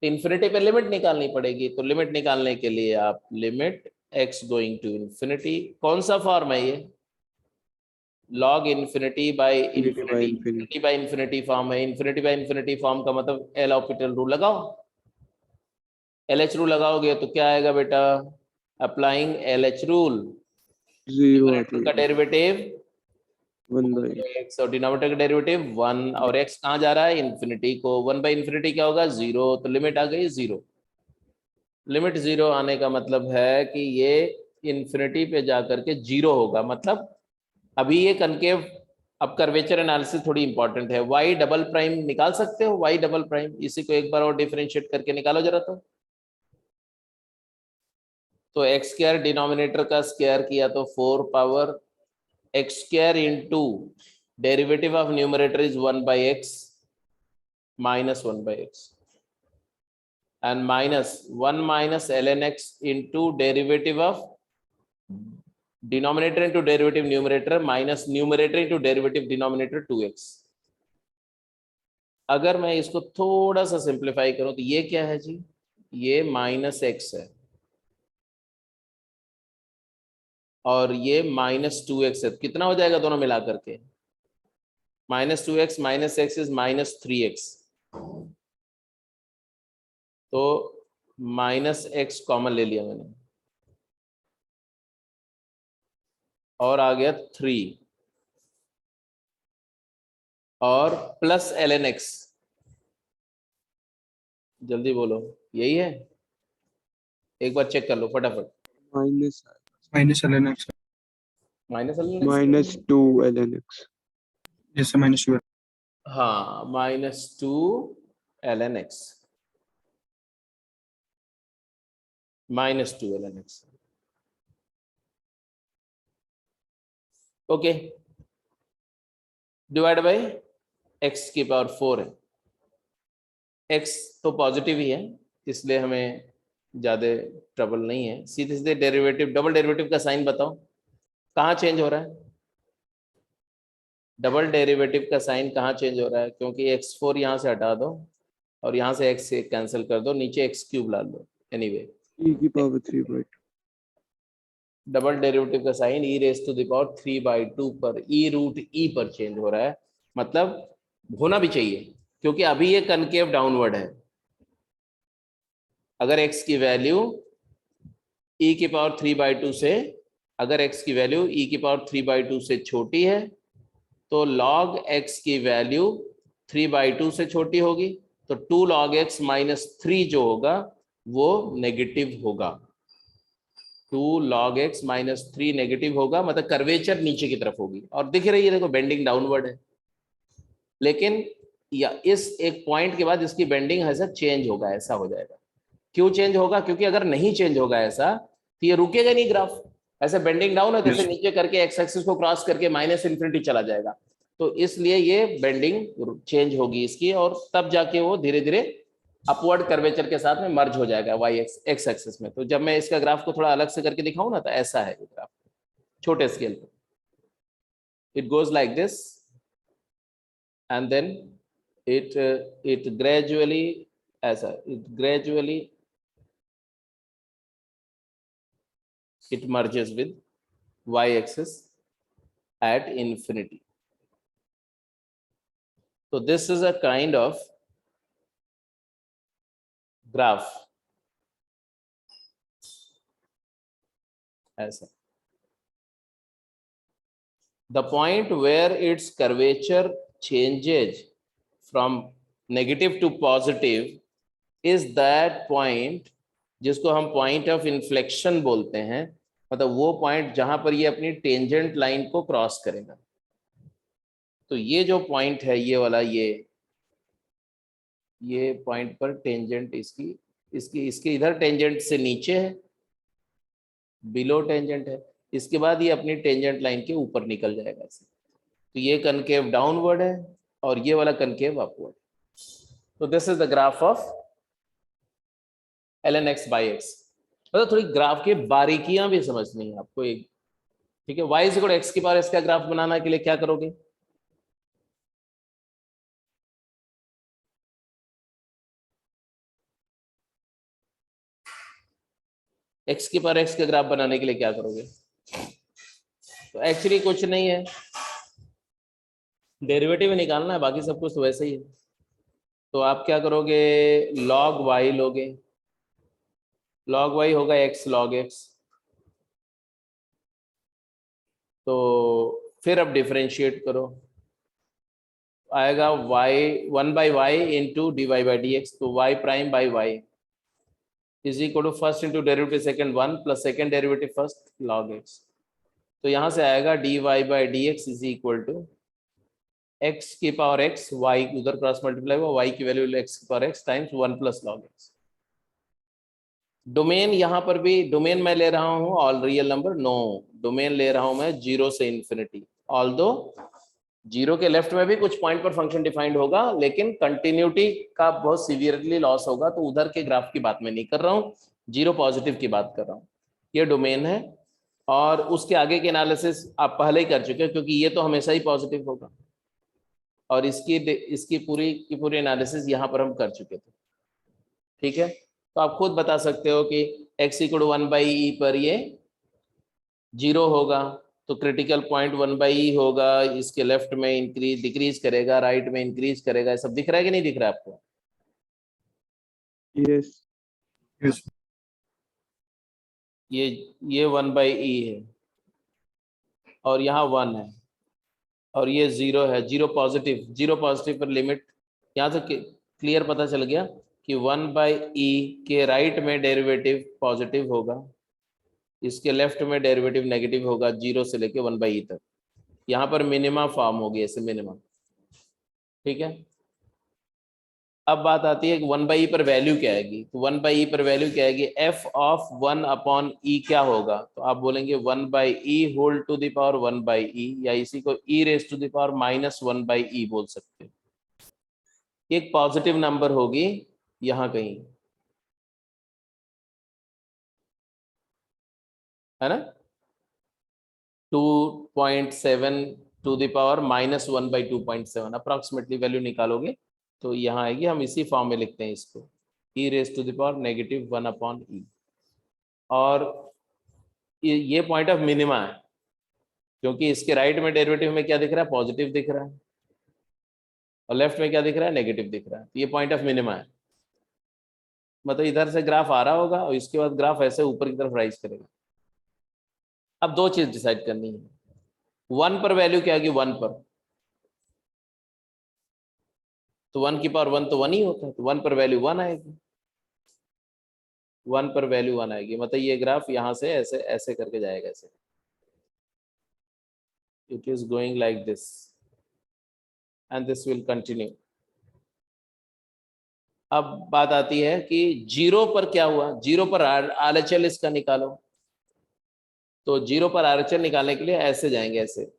इन्फिनिटी पे लिमिट निकालनी पड़ेगी, तो लिमिट निकालने के लिए आप limit x going to infinity, कौन सा फॉर्म है ये? log infinity by infinity form है। इन्फिनिटी बाय इन्फिनिटी फॉर्म का मतलब एल हॉस्पिटल रूल लगाओ, LH रूल लगाओगे तो क्या आएगा बेटा? अप्लाइंग LH रूल, 0 आ का डेरिवेटिव 1 by x और डिनोमिनेटर का डेरिवेटिव 1 और x कहाँ जा रहा है इन्फिनिटी को, 1 बाई इन्फिनिटी क्या होगा 0, तो लिमिट आ गई 0। लिमिट 0 आने का मतलब है कि ये इन्फिनिटी पे जाकर के 0 होगा, मतलब अभी ये कनकेव। अब कर्वेचर एनालिसिस थोड़ी इंपॉर्टेंट है। y डबल प्राइम निकाल सकते हो, y डबल प्राइम, इसी को एक बार और डिफरेंशिएट करके निकालो जरा। तो x स्क्वायर डिनोमिनेटर का स्क्वायर किया तो 4 power x square into derivative of numerator is 1 by x minus 1 by x and minus 1 minus ln x into derivative of denominator into derivative numerator minus numerator into derivative denominator 2x। अगर मैं इसको थोड़ा सा simplify करूं तो ये क्या है जी, ये माइनस एक्स है और ये माइनस 2x है, कितना हो जाएगा दोनों मिलाकर के, minus 2x minus x is minus 3x, तो माइनस एक्स कॉमन ले लिया मैंने और आ गया 3 और प्लस ln x, जल्दी बोलो यही है, एक बार चेक कर लो फटाफट। minus minus ln x. Minus ln x, minus 2 ln x Yes, sir, minus 2. हाँ minus 2 ln x, minus 2 ln x, okay, divide by x की पावर 4 है। x तो पॉजिटिव ही है इसलिए हमें ज्यादा ट्रबल नहीं है। सीधे सीधे डेरिवेटिव, डबल डेरिवेटिव का साइन बताओ कहाँ चेंज हो रहा है, डबल डेरिवेटिव का साइन कहाँ चेंज हो रहा है, क्योंकि x4 यहाँ से हटा दो और यहाँ से x से कैंसिल कर दो, नीचे x क्यूब ला लो। एनीवे e की पावर 3 by 2 डबल डेरिवेटिव का sign e raise to the power 3/2 पर e रूट e पर चेंज हो रहा है, मतलब होना भी चाहिए क्योंकि अभी ये कनकेव डाउनवर्ड है। अगर x की वैल्यू e की पावर 3/2 से, अगर x की वैल्यू e की पावर 3/2 से छोटी है तो log x की वैल्यू 3/2 से छोटी होगी, तो 2 log x माइनस 3 जो होगा वो नेगेटिव होगा, 2 log x माइनस 3 नेगेटिव होगा, मतलब कर्वेचर नीचे की तरफ होगी। और दिख रही है देखो बेंडिंग डाउनवर्ड है, लेकिन या इस एक पॉइंट के बाद इसकी बेंडिंग ऐसा चेंज होगा, ऐसा हो जाएगा। क्यों चेंज होगा, क्योंकि अगर नहीं चेंज होगा ऐसा तो ये रुकेगा नहीं ग्राफ, ऐसे बेंडिंग डाउन है जैसे नीचे करके एक्स एक्सिस को क्रॉस करके माइनस इन्फिनिटी चला जाएगा, तो इसलिए ये बेंडिंग चेंज होगी इसकी और तब जाके वो धीरे धीरे अपवर्ड कर्वेचर के साथ में मर्ज हो जाएगा वाई एक्स एक्सिस में। तो जब मैं इसका ग्राफ को थोड़ा अलग से करके दिखाऊं ना तो ऐसा है ये ग्राफ छोटे स्केल पे, it goes like this and then it gradually ऐसा, it gradually it merges with y-axis at infinity. So this is a kind of graph ऐसा. The point where its curvature changes from negative to positive is that point जिसको हम point of inflection बोलते हैं, मतलब वो point जहां पर ये अपनी टेंजेंट लाइन को क्रॉस करेगा। तो ये जो पॉइंट है ये वाला, ये पॉइंट पर टेंजेंट इसकी इसकी इसके इधर टेंजेंट से नीचे है, बिलो टेंजेंट है, इसके बाद ये अपनी टेंजेंट लाइन के ऊपर निकल जाएगा ऐसे। तो ये कनकेव डाउनवर्ड है और ये वाला कनकेव अपवर्ड। तो this is the graph of ln x by x। मतलब थोड़ी ग्राफ की बारीकियां भी समझनी है आपको एक, ठीक है। y इक्वल x की पावर इसका ग्राफ बनाने के लिए क्या करोगे, x की पावर x का ग्राफ बनाने के लिए क्या करोगे, तो एक्चुअली कुछ नहीं है, डेरिवेटिव निकालना है, बाकी सब कुछ तो वैसे ही है। तो आप क्या करोगे, log y लोगे, log y होगा x log x, तो फिर अब डिफरेंशिएट करो, आएगा y 1/y into dy by d x, तो y prime by y is equal to first into derivative second 1 plus second derivative first log x। तो यहाँ से आएगा dy by d x is equal to x की power x, y उधर cross multiply हुआ, y की value x की power x times 1 plus log x। Domain यहाँ पर भी डोमेन मैं ले रहा हूँ all real number, no domain ले रहा हूँ मैं 0 से इन्फिनिटी, ऑल्दो 0 के लेफ्ट में भी कुछ पॉइंट पर फंक्शन डिफाइंड होगा, लेकिन कंटिन्यूटी का बहुत सीवियरली लॉस होगा, तो उधर के ग्राफ की बात मैं नहीं कर रहा हूँ, 0 पॉजिटिव की बात कर रहा हूँ। ये डोमेन है और उसके आगे के एनालिसिस आप पहले ही कर चुके हैं, क्योंकि ये तो हमेशा ही पॉजिटिव होगा और इसकी पूरी एनालिसिस यहाँ पर हम कर चुके थे। ठीक है, तो आप खुद बता सकते हो कि x इक्वल 1/e पर ये 0 होगा, तो क्रिटिकल पॉइंट 1/e होगा, इसके लेफ्ट में इंक्रीज डिक्रीज करेगा, राइट में इंक्रीज करेगा, सब दिख रहा है कि नहीं दिख रहा है आपको? Yes. Yes. ये 1/e है और यहाँ 1 है और ये 0 है, 0 पॉजिटिव पर लिमिट यहाँ से क्लियर पता चल गया कि 1/e के राइट में डेरिवेटिव पॉजिटिव होगा, इसके लेफ्ट में डेरिवेटिव नेगेटिव होगा 0 से लेके 1/e तक। यहाँ पर मिनिमा फॉर्म होगी ऐसे मिनिमा। ठीक है, अब बात आती है कि 1/e पर वैल्यू क्या आएगी, तो 1/e पर वैल्यू क्या आएगी, f ऑफ 1/e क्या होगा, तो आप बोलेंगे 1/e whole to the power 1/e, या इसी को e raise to the power -1/e बोल सकते हैं। एक पॉजिटिव नंबर होगी यहाँ कहीं, है ना, 2.7 to the power -1/2.7 approximately value निकालोगे तो यहाँ आएगी। हम इसी फॉर्म में लिखते हैं इसको, e raise to the power -1/e, और ये पॉइंट ऑफ मिनिमा है, क्योंकि इसके राइट में डेरिवेटिव में क्या दिख रहा है, पॉजिटिव दिख रहा है, और लेफ्ट में क्या दिख रहा है, नेगेटिव दिख रहा है, तो ये पॉइंट ऑफ मिनिमा है। मतलब इधर से ग्राफ आ रहा होगा और इसके बाद ग्राफ ऐसे ऊपर की तरफ राइज करेगा। अब दो चीज डिसाइड करनी है, 1 पर वैल्यू क्या आएगी, 1 पर, तो 1 की पावर 1 तो 1 ही होता है, तो 1 पर वैल्यू 1 आएगी, 1 पर वैल्यू 1 आएगी, मतलब ये ग्राफ यहाँ से ऐसे ऐसे करके जाएगा, ऐसे it is going like this and this will continue. अब बात आती है कि 0 पर क्या हुआ, 0 पर RHL इसका निकालो, तो 0 पर RHL निकालने के लिए ऐसे जाएंगे, ऐसे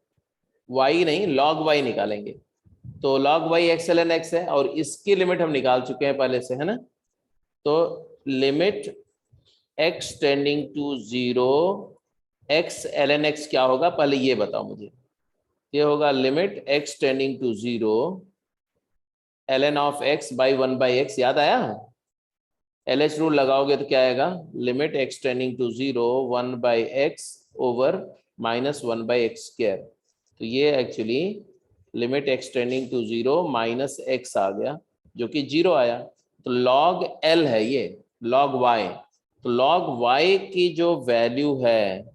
y नहीं log y निकालेंगे, तो log y x ln x है और इसकी लिमिट हम निकाल चुके हैं पहले से, है ना, तो limit x tending to 0 x ln x क्या होगा, पहले ये बताओ मुझे, ये होगा limit x tending to 0 ln of x by 1/x, याद आया, LH रूल लगाओगे तो क्या आएगा, limit x tending to 0 1/x over -1/x², तो ये actually limit x tending to 0 -x आ गया, जो कि 0 आया, तो log L है ये, log y, तो log y की जो वैल्यू है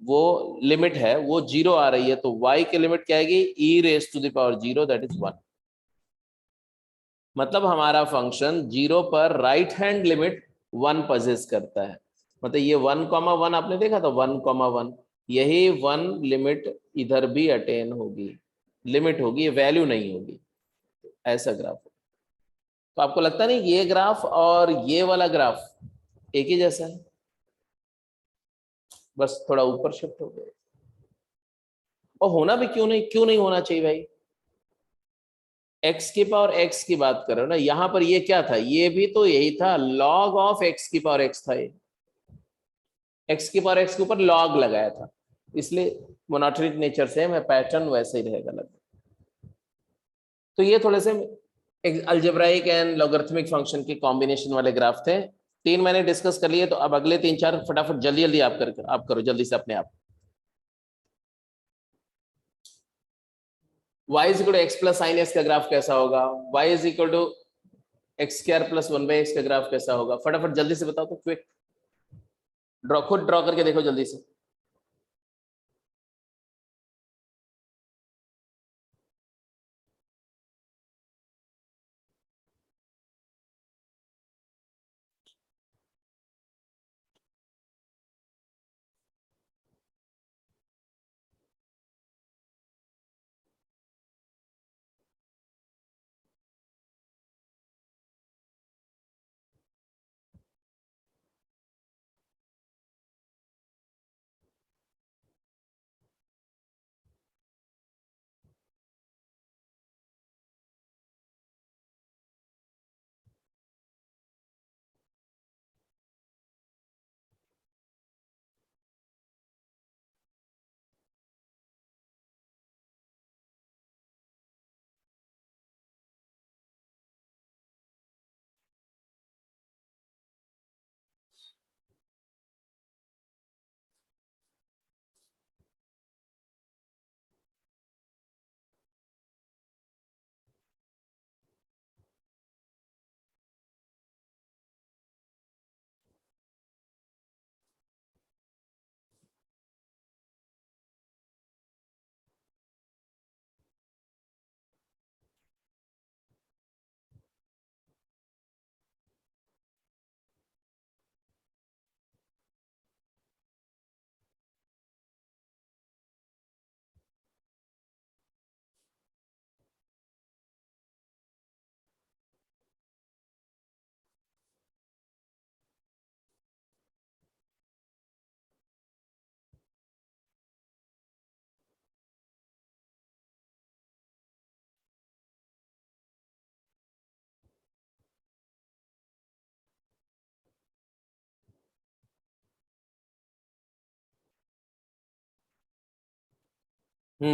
वो लिमिट है, वो 0 आ रही है, तो y की लिमिट क्या आएगी, e raise to the power 0 that is 1। मतलब हमारा फंक्शन 0 पर राइट हैंड लिमिट 1 पजेस करता है, मतलब ये 1,1 आपने देखा था, 1,1 यही 1 लिमिट इधर भी अटेन होगी, लिमिट होगी, ये वैल्यू नहीं होगी, ऐसा ग्राफ। तो आपको लगता नहीं ये ग्राफ और ये वाला ग्राफ एक ही जैसा है, बस थोड़ा ऊपर शिफ्ट हो गया, और होना भी क्यों नहीं होना चाहिए भाई, x की पावर x की बात कर रहे हो ना, यहां पर ये क्या था, ये भी तो यही था, log ऑफ x की पावर x था, ये x की पावर x के ऊपर log लगाया था, इसलिए मोनोटोनिक नेचर सेम है, पैटर्न वैसे ही रहेगा लगभग। तो ये थोड़े से अलजेब्राइक एंड लॉगरिथमिक फंक्शन के कॉम्बिनेशन वाले ग्राफ थे, 3 मैंने डिस्कस कर लिए, तो अब अगले 3-4 फटाफट जल्दी आप करो जल्दी से अपने आप। y is equal to x plus sine s का ग्राफ कैसा होगा, y is equal to x² plus 1/x का ग्राफ कैसा होगा, फटाफट जल्दी से बताओ तो, क्विक खुद ड्रॉ करके देखो जल्दी से। y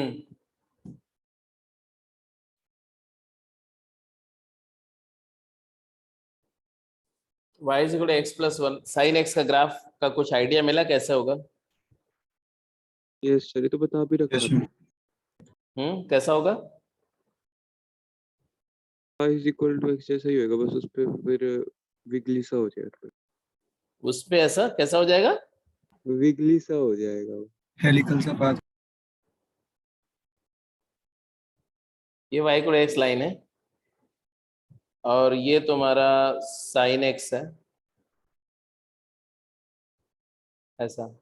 is equal to x plus 1 sine x का ग्राफ का कुछ आइडिया मिला कैसे होगा? यस सर, ये तो बता भी रखा Yes, आपने। sir. कैसा होगा? y is equal to x जैसा ही होगा, बस उस पे फिर विगली सा हो जाएगा। उस पे ऐसा कैसा हो जाएगा? विगली सा हो जाएगा वो। Helical सा path. ये y इक्वल x लाइन है और ये तुम्हारा साइन x है ऐसा।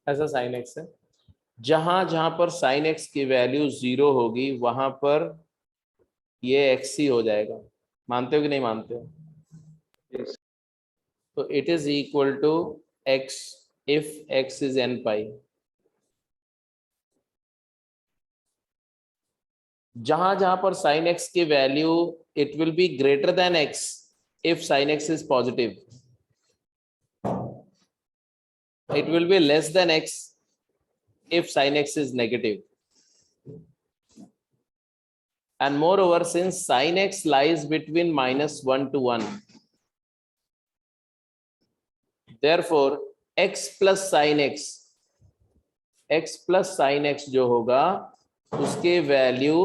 ऐसा साइन x है। जहां जहां पर साइन x की वैल्यू 0 होगी वहां पर ये x ही हो जाएगा। मानते हो कि नहीं मानते हो? यस तो it is equal to x if x is n pi. जहां जहां पर साइन x की value it will be greater than x if sine x is positive, it will be less than x if sin x is negative, and moreover since sin x lies between -1 to 1, therefore x plus sin x जो होगा उसके value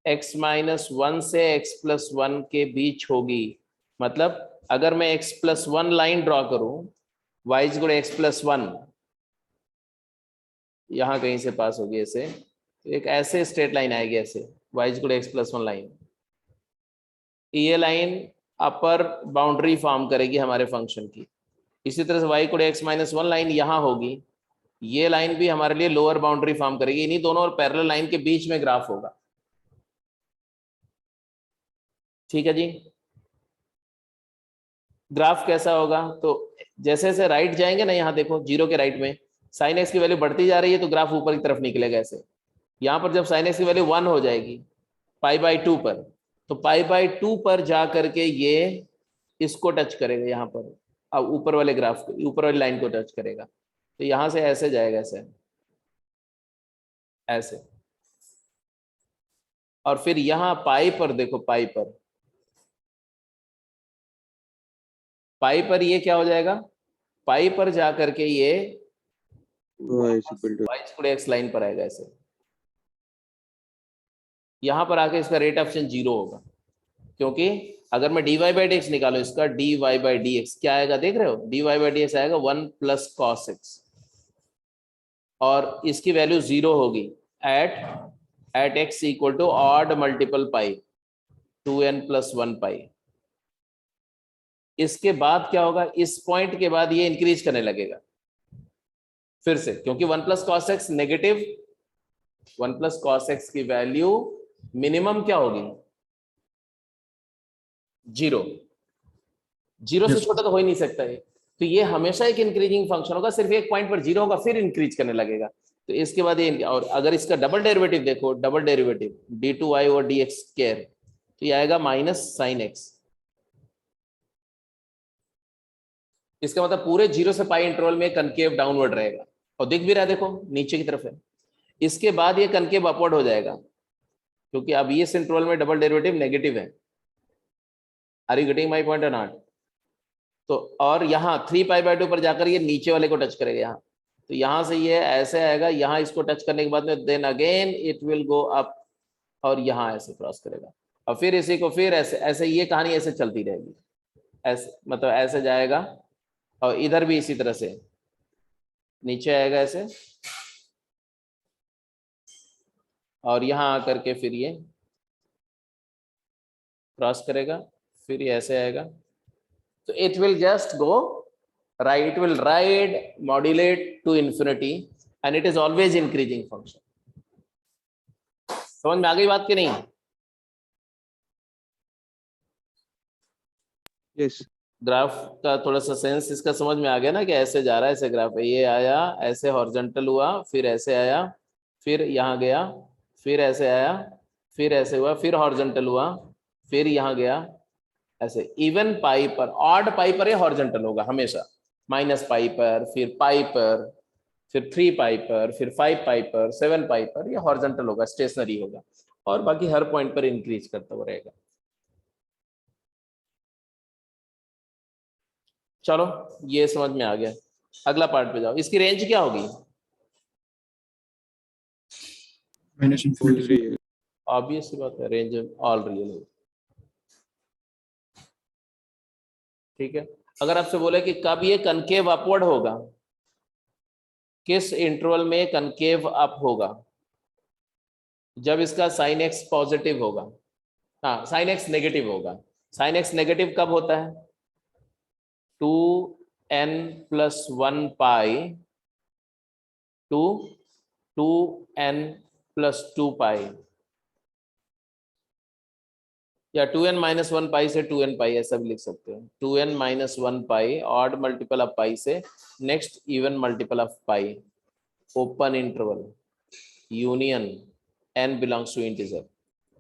x minus 1 से x plus 1 के बीच होगी। मतलब अगर मैं x plus 1 line draw करूं, y is equal to x plus 1 यहां कहीं से पास होगी ऐसे, एक ऐसे स्ट्रेट लाइन आएगी ऐसे y is equal to x plus 1 line. ये लाइन अपर बाउंड्री फॉर्म करेगी हमारे फंक्शन की। इसी तरह से y equal to x minus 1 line यहां होगी, ये लाइन भी हमारे लिए लोअर बाउंड्री फॉर्म करेगी। इन्हीं दोनों पैरेलल लाइन के बीच में ग्राफ होगा। ठीक है जी। ग्राफ कैसा होगा? तो जैसे जैसे राइट जाएंगे ना, यहाँ देखो 0 के राइट में साइन एक्स की वैल्यू बढ़ती जा रही है तो ग्राफ ऊपर की तरफ निकलेगा ऐसे। यहाँ पर जब साइन एक्स की वैल्यू 1 हो जाएगी π/2 पर, तो π/2 पर जा करके ये इसको टच करेगा यहाँ पर, अब ऊपर वाले ग्राफ को, ऊपर वाली लाइन को टच करेगा। तो यहाँ से ऐसे जाएगा ऐसे ऐसे, और फिर यहाँ पाई पर देखो, पाई पर ये क्या हो जाएगा? पाई पर जा करके ये y is equal to x line पर आएगा ऐसे। यहां पर आके इसका रेट ऑफ चेंज 0 होगा, क्योंकि अगर मैं dy/dx निकालूं, इसका dy/dx क्या आएगा देख रहे हो? dy/dx आएगा 1 प्लस cos x, और इसकी वैल्यू 0 होगी at x equal to odd multiple pi 2n plus 1 पाई। इसके बाद क्या होगा? इस पॉइंट के बाद ये इंक्रीज करने लगेगा फिर से, क्योंकि 1 plus cos x negative, 1 plus cos x की वैल्यू मिनिमम क्या होगी? 0 से छोटा तो हो ही नहीं सकता है। तो ये हमेशा एक इंक्रीजिंग फंक्शन होगा, सिर्फ एक पॉइंट पर 0 होगा फिर इंक्रीज करने लगेगा। तो इसके बाद ये, और अगर इसका डबल डेरिवेटिव देखो, डबल डेरिवेटिव d2y और dx स्क्वायर, तो ये आएगा माइनस साइन एक्स। इसका मतलब पूरे 0 से पाई इंटरवल में कनकेव डाउनवर्ड रहेगा, और दिख भी रहा है देखो नीचे की तरफ है। इसके बाद ये कनकेव अपवर्ड हो जाएगा, क्योंकि अब ये इंटरवल में डबल डेरिवेटिव नेगेटिव है। Are you getting my point और नॉट? तो और यहाँ 3π/2 पर जाकर ये नीचे वाले को टच करेगा यहाँ, तो यहाँ से ये ऐसे आएगा, यहाँ इसको टच करने के बाद में then again it will go up और यहाँ ऐसे क्रॉस करेगा, और फिर इसी को फिर ऐसे ऐसे, ये कहानी ऐसे चलती रहेगी ऐसे, मतलब ऐसे जाएगा, और इधर भी इसी तरह से नीचे आएगा ऐसे, और यहाँ आकर के फिर ये क्रॉस करेगा, फिर ये ऐसे आएगा। तो it will just go right, it will ride modulate to infinity and it is always increasing function. समझ में आ गई बात कि नहीं? यस ग्राफ का थोड़ा सा सेंस इसका समझ में आ गया ना, कि ऐसे जा रहा है, ऐसे ग्राफ है, ये आया ऐसे हॉरिजॉन्टल हुआ, फिर ऐसे आया, फिर यहाँ गया, फिर ऐसे आया, फिर ऐसे हुआ, फिर हॉरिजॉन्टल हुआ, फिर यहाँ गया ऐसे। इवन पाई पर, ऑड पाई पर ये हॉरिजॉन्टल होगा हमेशा, माइनस पाई पर, फिर पाई पर, फिर 3 पाई पर, फिर 5 पाई पर, 7 पाई पर, ये हॉरिजॉन्टल होगा, स्टेशनरी होगा, और बाकी हर पॉइंट पर इंक्रीज करता हुआ रहेगा। चलो ये समझ में आ गया। अगला पार्ट पे जाओ, इसकी रेंज क्या होगी? Minus infinity. ऑब्वियस सी बात है, रेंज ऑल रियल है। ठीक है, अगर आपसे बोले कि कब ये कनकेव अपवर्ड होगा, किस इंटरवल में कनकेव अप होगा? जब इसका साइन एक्स पॉजिटिव होगा, हाँ साइन एक्स नेगेटिव होगा। साइन एक्स नेगेटिव कब होता है? 2n+1 पाई टू 2n+2 पाई, या 2n-1 पाई से 2n पाई, ऐसा भी लिख सकते हो। 2n-1 pi odd multiple of pi से next even multiple of pi, open interval, union n belongs to integer.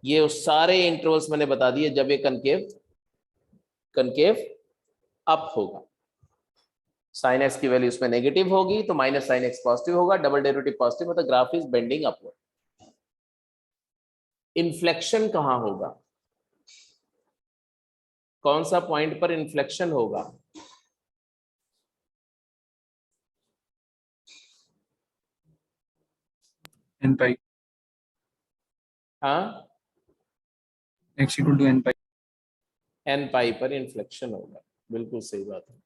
ये उस सारे इंटरवल्स मैंने बता दिए जब ये कनकेव अप होगा। साइन एक्स की वैल्यू इसमें नेगेटिव होगी तो माइनस साइन एक्स पॉजिटिव होगा, डबल डेरिवेटिव पॉजिटिव, मतलब graph is bending upward. Inflection कहां होगा? कौन सा पॉइंट पर इन्फ्लेक्शन होगा? एन पाई, हाँ, x equal to n pi. N pi पर इन्फ्लेक्शन होगा, बिल्कुल सही बात है।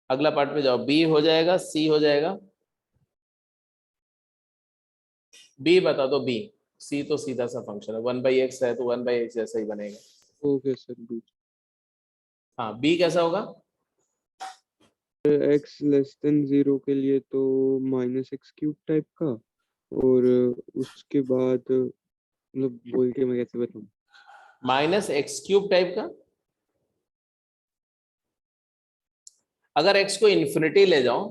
अगला पार्ट में जाओ, बी हो जाएगा, सी हो जाएगा। बी बता दो, बी। सी तो सीधा सा फंक्शन है, 1/x है तो 1/x जैसा ही बनेगा। Okay sir. हाँ, बी कैसा होगा? x<0 के लिए तो -x³ टाइप का, और उसके बाद मतलब बोल के मैं कैसे बताऊं? -x³ टाइप का। अगर x को इन्फिनिटी ले जाओ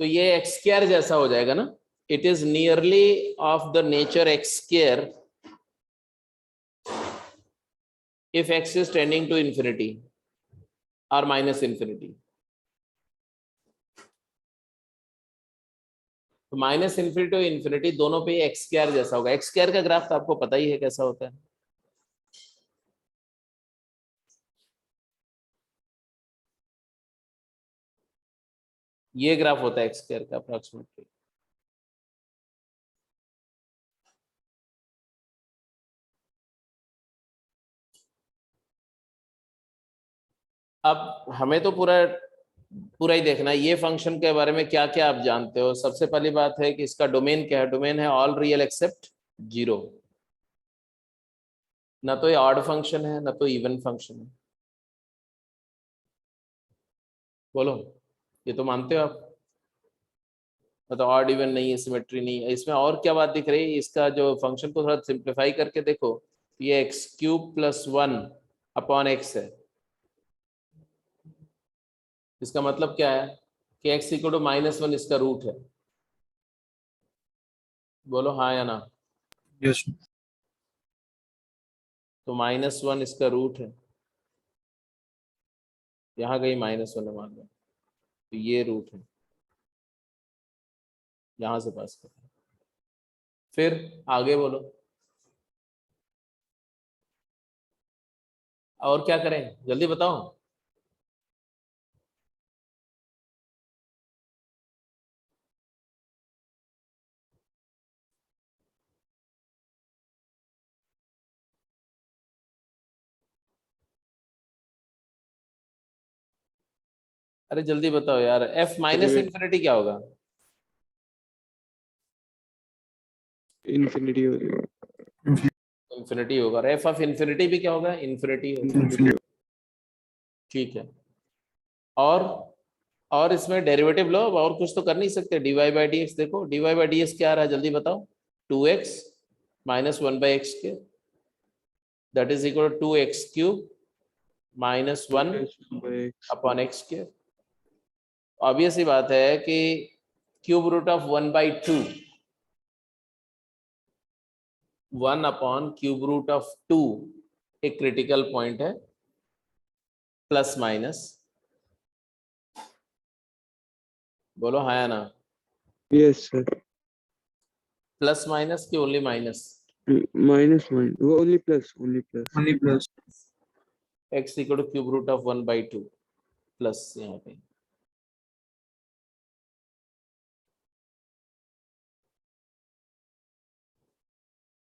तो ये x² जैसा हो जाएगा ना। It is nearly of the nature x² if x is tending to infinity or minus infinity। तो माइनस इन्फिनिटी और इन्फिनिटी दोनों पे x² जैसा होगा। x² का ग्राफ तो आपको पता ही है कैसा होता है। ये ग्राफ होता है x² का अप्रोक्सीमेटली। अब हमें तो पूरा ही देखना है, ये फंक्शन के बारे में क्या क्या आप जानते हो। सबसे पहली बात है कि इसका डोमेन क्या है? डोमेन है ऑल रियल एक्सेप्ट 0। ना तो ये ऑड फंक्शन है ना तो इवन फंक्शन है। बोलो, ये तो मानते हो आप? मतलब ऑड इवन नहीं है, सिमेट्री नहीं है इसमें। और क्या बात दिख रही है? इसका जो फंक्शन को थोड़ा सिंप्लीफाई करके देखो, ये x³ + 1/x है। इसका मतलब क्या है कि x = -1 इसका रूट है। बोलो हाँ या ना। यस। तो -1 इसका रूट है, यहाँ कहीं -1 है मान लो, तो ये रूट है, यहां से पास कर। फिर आगे बोलो, और क्या करें जल्दी बताओ। अरे जल्दी बताओ यार, f माइनस इन्फिनिटी क्या होगा? इन्फिनिटी हो जाएगा। इन्फिनिटी होगा। और f ऑफ इन्फिनिटी भी क्या होगा? इन्फिनिटी होगा। इन्फिनिटी। ठीक है। और इसमें डेरिवेटिव लो, और कुछ तो कर नहीं सकते। dy/dx देखो, dy/dx क्या आ रहा है जल्दी बताओ। 2x - 1/x², that is equal to 2x³ - 1/x²। Obvious ही बात है कि क्यूब रूट ऑफ 1/2 1/√2 एक क्रिटिकल पॉइंट है, प्लस माइनस, बोलो हाँ या ना, यस सर। प्लस माइनस की ओनली माइनस, माइनस वो only plus Only plus. x equal to √1/2 plus यहाँ पे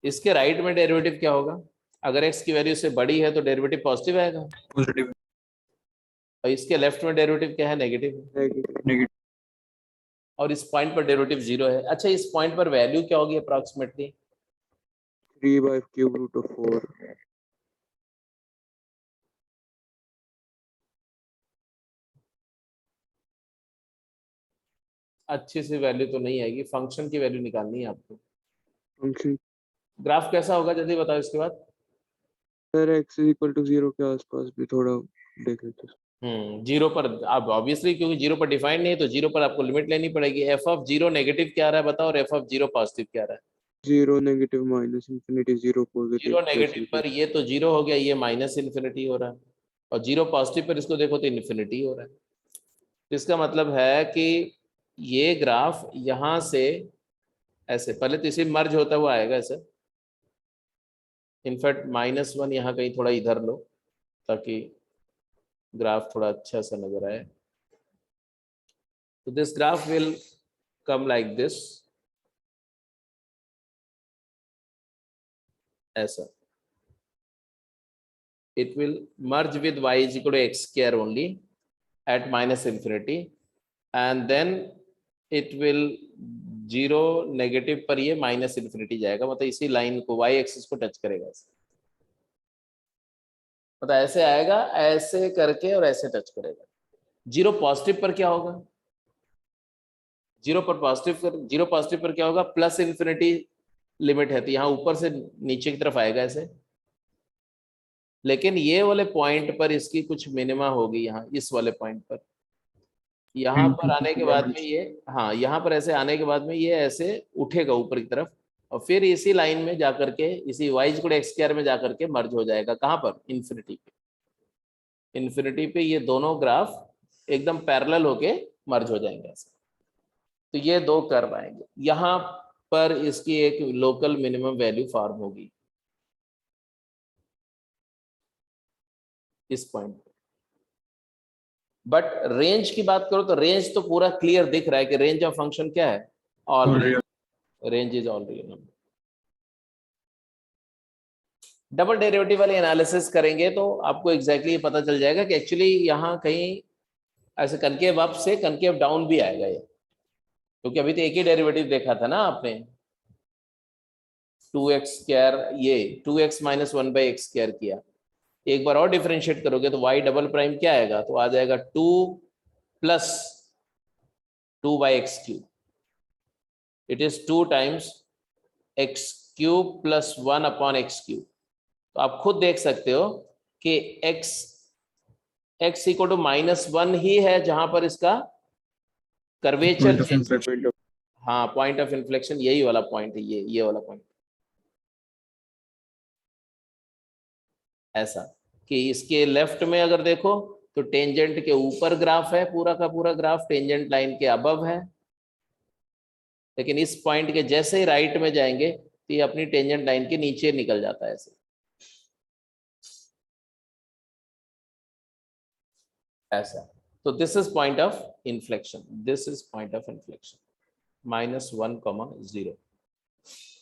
इसके राइट में डेरिवेटिव क्या होगा? अगर x की वैल्यू से बड़ी है तो डेरिवेटिव पॉजिटिव आएगा, Positive. और इसके लेफ्ट में डेरिवेटिव क्या है? नेगेटिव। Negative. और इस पॉइंट पर डेरिवेटिव 0 है। अच्छा, इस पॉइंट पर वैल्यू क्या होगी अप्रॉक्सीमेटली? 3/√4। अच्छी सी वैल्यू तो नहीं आएगी, फंक्शन की वैल्यू निकालनी है आपको। फंक्शन ग्राफ कैसा होगा जल्दी बताओ इसके बाद। सर x इक्वल टू 0 के आसपास भी थोड़ा देख लेते हैं। 0 पर आप ऑब्वियसली, क्योंकि 0 पर डिफाइंड नहीं है तो 0 पर आपको लिमिट लेनी पड़ेगी। एफ ऑफ 0 नेगेटिव क्या आ रहा है बताओ, और एफ ऑफ 0 पॉजिटिव क्या आ रहा है? 0 negative minus infinity, 0 positive 0 plus negative पर ये तो 0 हो गया, ये माइनस इन्फिनिटी हो रहा है, और 0 पॉजिटिव पर इसको देखो तो इन्फिनिटी हो रहा है। तो इसका मतलब है कि ये ग्राफ यहाँ से ऐसे, पहले तो इसे मर्ज होता हुआ आएगा ऐसे, इनफैक्ट -1 यहाँ कहीं थोड़ा इधर लो ताकि ग्राफ थोड़ा अच्छा सा नजर आए। तो this graph will come like this, ऐसा। It will merge with y is equal to x square only at -infinity, and then it will 0 negative पर ये -इन्फिनिटी जाएगा, मतलब इसी लाइन को y एक्सिस को टच करेगा ऐसे, मतलब ऐसे आएगा, ऐसे करके और ऐसे टच करेगा। 0 पॉजिटिव पर क्या होगा? 0 पॉजिटिव पर क्या होगा? प्लस इन्फिनिटी लिमिट है, तो यहाँ ऊपर से नीचे की तरफ आएगा ऐसे, लेकिन ये वाले पॉइंट पर इसकी कुछ मिनिमा होगी, यहाँ इस वाले पॉइंट पर। यहाँ पर आने के बाद में ये, हाँ यहाँ पर ऐसे आने के बाद में ये ऐसे उठेगा ऊपर की तरफ, और फिर इसी लाइन में जाकर के, इसी y equal to x square में जाकर के मर्ज हो जाएगा। कहाँ पर? इन्फिनिटी पे। इन्फिनिटी पे ये दोनों ग्राफ एकदम पैरेलल होके मर्ज हो जाएंगे ऐसे। तो ये दो कर्व आएंगे, यहाँ पर इसकी एक लोकल मिनिमम वैल्यू फॉर्म होगी इस पॉइंट पे। बट रेंज की बात करो तो रेंज तो पूरा क्लियर दिख रहा है कि रेंज ऑफ फंक्शन क्या है? All real. Range is all real number. Double derivative वाले एनालिसिस करेंगे तो आपको एग्जैक्टली पता चल जाएगा कि एक्चुअली यहाँ कहीं ऐसे कनकेव अप से कनकेव डाउन भी आएगा ये, क्योंकि अभी तो एक ही डेरिवेटिव देखा था ना आपने, 2x स्क्वायर, ये 2x माइनस 1/x स्क्वायर किया। एक बार और डिफरेंशिएट करोगे तो y डबल प्राइम क्या आएगा? तो आ जाएगा 2 plus 2/x cube. It is 2 times x cube plus 1/x cube. तो आप खुद देख सकते हो कि x इक्वल टू -1 ही है जहां पर इसका कर्वेचर चेंज। हाँ, पॉइंट ऑफ इन्फ्लेक्शन यही वाला पॉइंट है, ये वाला पॉइंट, ऐसा कि इसके लेफ्ट में अगर देखो तो टेंजेंट के ऊपर ग्राफ है, पूरा का पूरा ग्राफ टेंजेंट लाइन के अबव है, लेकिन इस पॉइंट के जैसे ही राइट में जाएंगे तो ये अपनी टेंजेंट लाइन के नीचे निकल जाता है ऐसे, ऐसा। तो this is point of inflection, this is point of inflection, -1, 0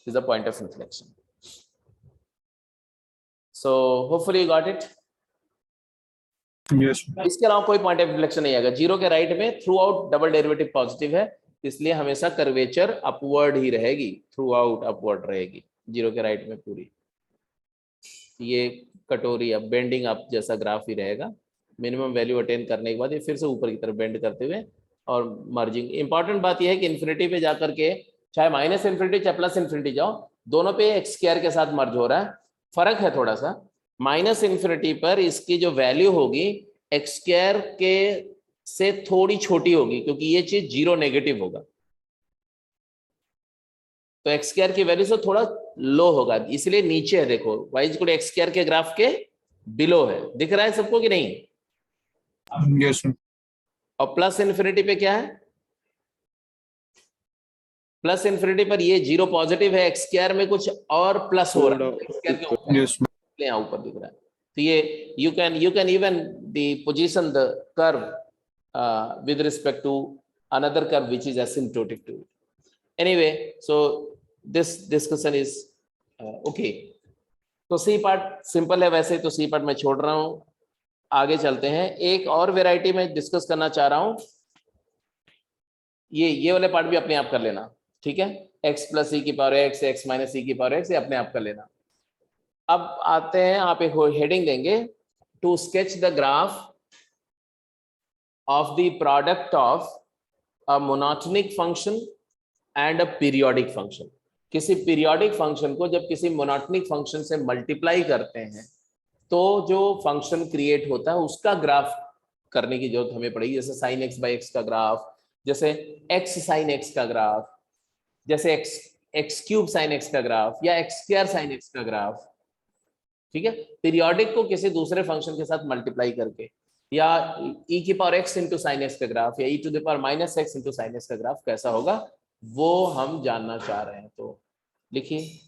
is the point of inflection. So hopefully you got it. Yes. इसके अलावा कोई पॉइंट ऑफ इन्फ्लेक्शन नहीं आएगा। 0 के राइट में through out double derivative positive है, इसलिए हमेशा कर्वेचर अपवर्ड ही रहेगी, थ्रू आउट अपवर्ड रहेगी 0 के राइट में पूरी। ये कटोरी अब बेंडिंग अप जैसा ग्राफ ही रहेगा, मिनिमम वैल्यू अटेन करने के बाद ये फिर से ऊपर की तरफ बेंड करते हुए और मर्जिंग। इंपॉर्टेंट बात यह है कि इन्फिनिटी पे जाकर के, चाहे माइनस इन्फिनिटी चाहे प्लस इन्फिनिटी जाओ, दोनों पे एक्स स्क्वायर के साथ मर्ज हो रहा है। फर्क है थोड़ा सा, माइनस इन्फिनिटी पर इसकी जो वैल्यू होगी एक्स स्क्वायर के से थोड़ी छोटी होगी, क्योंकि ये चीज 0 नेगेटिव होगा। तो एक्स स्क्वायर की वैल्यू से थोड़ा लो होगा, इसलिए नीचे है। देखो y इक्वल एक्स स्क्वायर के ग्राफ के बिलो है, दिख रहा है सबको कि नहीं? Yes, sir. और प्लस इन्फिनिटी पे क्या है? प्लस इन्फिनिटी पर ये 0 पॉजिटिव है, एक्स स्क्वायर में कुछ और प्लस हो रहा है, एक्स स्क्वायर के ऊपर Yes, sir. यहाँ ऊपर दिख रहा है। तो ये you can even the position the curve with respect to another curve which is asymptotic to it. Anyway, so this discussion is okay. तो सी पार्ट सिंपल है वैसे, तो सी पार्ट मैं छोड़ रहा हूँ, आगे चलते हैं। एक और वेराइटी में डिस्कस करना चाह रहा हूँ, ये वाले पार्ट भी अपने आप कर लेना, ठीक है? x प्लस ई की पावर एक्स, एक्स माइनस ई की पावर एक्स, ये अपने आप कर लेना। अब आते हैं, आप एक हेडिंग देंगे, to sketch the graph of the product of a monotonic function and a periodic function. किसी पीरियोडिक फंक्शन को जब किसी मोनोटोनिक फंक्शन से मल्टीप्लाई करते हैं तो जो फंक्शन क्रिएट होता है उसका ग्राफ करने की जरूरत हमें पड़ेगी। जैसे साइन एक्स बाई एक्स का ग्राफ, जैसे एक्स साइन एक्स का ग्राफ, जैसे एक्स क्यूब साइन एक्स का ग्राफ, या एक्स स्क्वायर साइन एक्स का ग्राफ, ठीक है? पीरियोडिक को किसी दूसरे फंक्शन के साथ मल्टीप्लाई करके, या e की power x into sine x का ग्राफ, या e to the power minus x into sine x का ग्राफ कैसा होगा वो हम जानना चाह रहे हैं। तो लिखिए,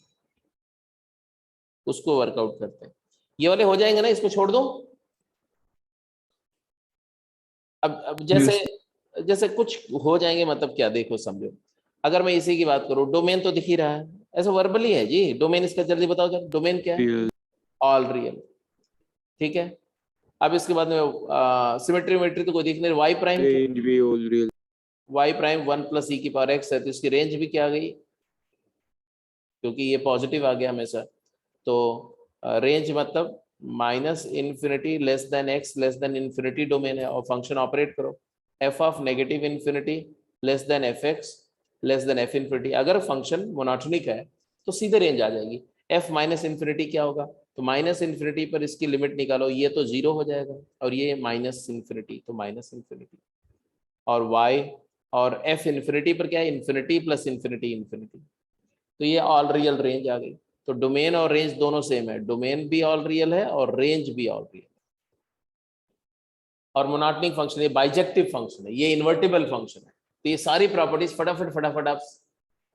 उसको वर्कआउट करते हैं। ये वाले हो जाएंगे ना, इसको छोड़ दो। अब जैसे कुछ हो जाएंगे, मतलब क्या, देखो समझो। अगर मैं इसी की बात करूं, डोमेन तो दिख ही रहा है, ऐसा वर्बली है जी। डोमेन इसका जल्दी बताओ जरा, डोमेन क्या है? ऑल रियल, ठीक है। अब इसके बाद में सिमेट्री वेमेट्री तो कोई दिख नहीं। वाई प्राइम, रेंज भी all real, y prime 1 plus e की पावर एक्स है, तो इसकी रेंज भी क्या आ गई, क्योंकि ये पॉजिटिव आ गया हमेशा। तो रेंज मतलब minus infinity less than x less then infinity domain है, और फंक्शन ऑपरेट करो F of negative infinity less than F x less then F infinity. अगर फंक्शन मोनोटोनिक है तो सीधे रेंज आ जाएगी। एफ माइनस इन्फिनिटी क्या होगा, तो माइनस इन्फिनिटी पर इसकी लिमिट निकालो, ये तो 0 हो जाएगा, और ये माइनस इन्फिनिटी, तो माइनस इन्फिनिटी। और वाई और एफ इन्फिनिटी पर क्या है, इन्फिनिटी प्लस इन्फिनिटी इन्फिनिटी, तो ये ऑल रियल रेंज आ गई। तो डोमेन और रेंज दोनों सेम है, डोमेन भी ऑल रियल है और रेंज भी ऑल रियल। और मोनोटोनिक फंक्शन, ये बाइजेक्टिव फंक्शन है, ये इन्वर्टिबल फंक्शन है। तो ये सारी प्रॉपर्टीज फटाफट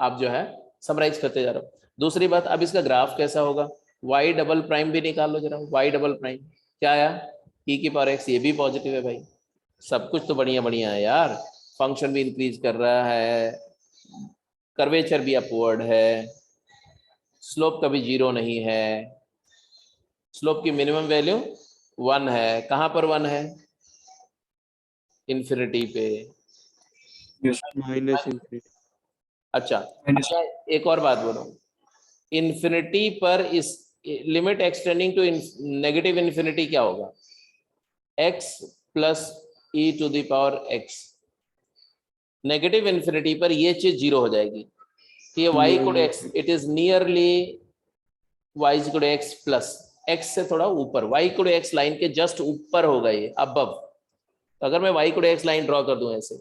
आप जो है समराइज करते जा रहे हो। दूसरी बात, अब इसका ग्राफ कैसा होगा, वाई डबल प्राइम भी निकाल लो जरा। वाई डबल प्राइम क्या आया, ई की पावर एक्स, ये भी पॉजिटिव है भाई। सब कुछ तो बढ़िया है यार, फंक्शन भी इंक्रीज कर रहा है, कर्वेचर भी अपवर्ड है, स्लोप कभी 0 नहीं है, स्लोप की मिनिमम वैल्यू 1 है। कहां पर 1 है, इन्फिनिटी पे, माइनस इन्फिनिटी। अच्छा, एक और बात बोलो, इन्फिनिटी पर इस limit extending to negative infinity क्या होगा, x plus e to the power x। Negative infinity पर ये चीज 0 हो जाएगी, तो ये y equal x, it is nearly y equal x plus x से थोड़ा ऊपर, y इक्वल x लाइन के जस्ट ऊपर होगा ये, अबव। तो अगर मैं y equal x line draw कर दूं ऐसे,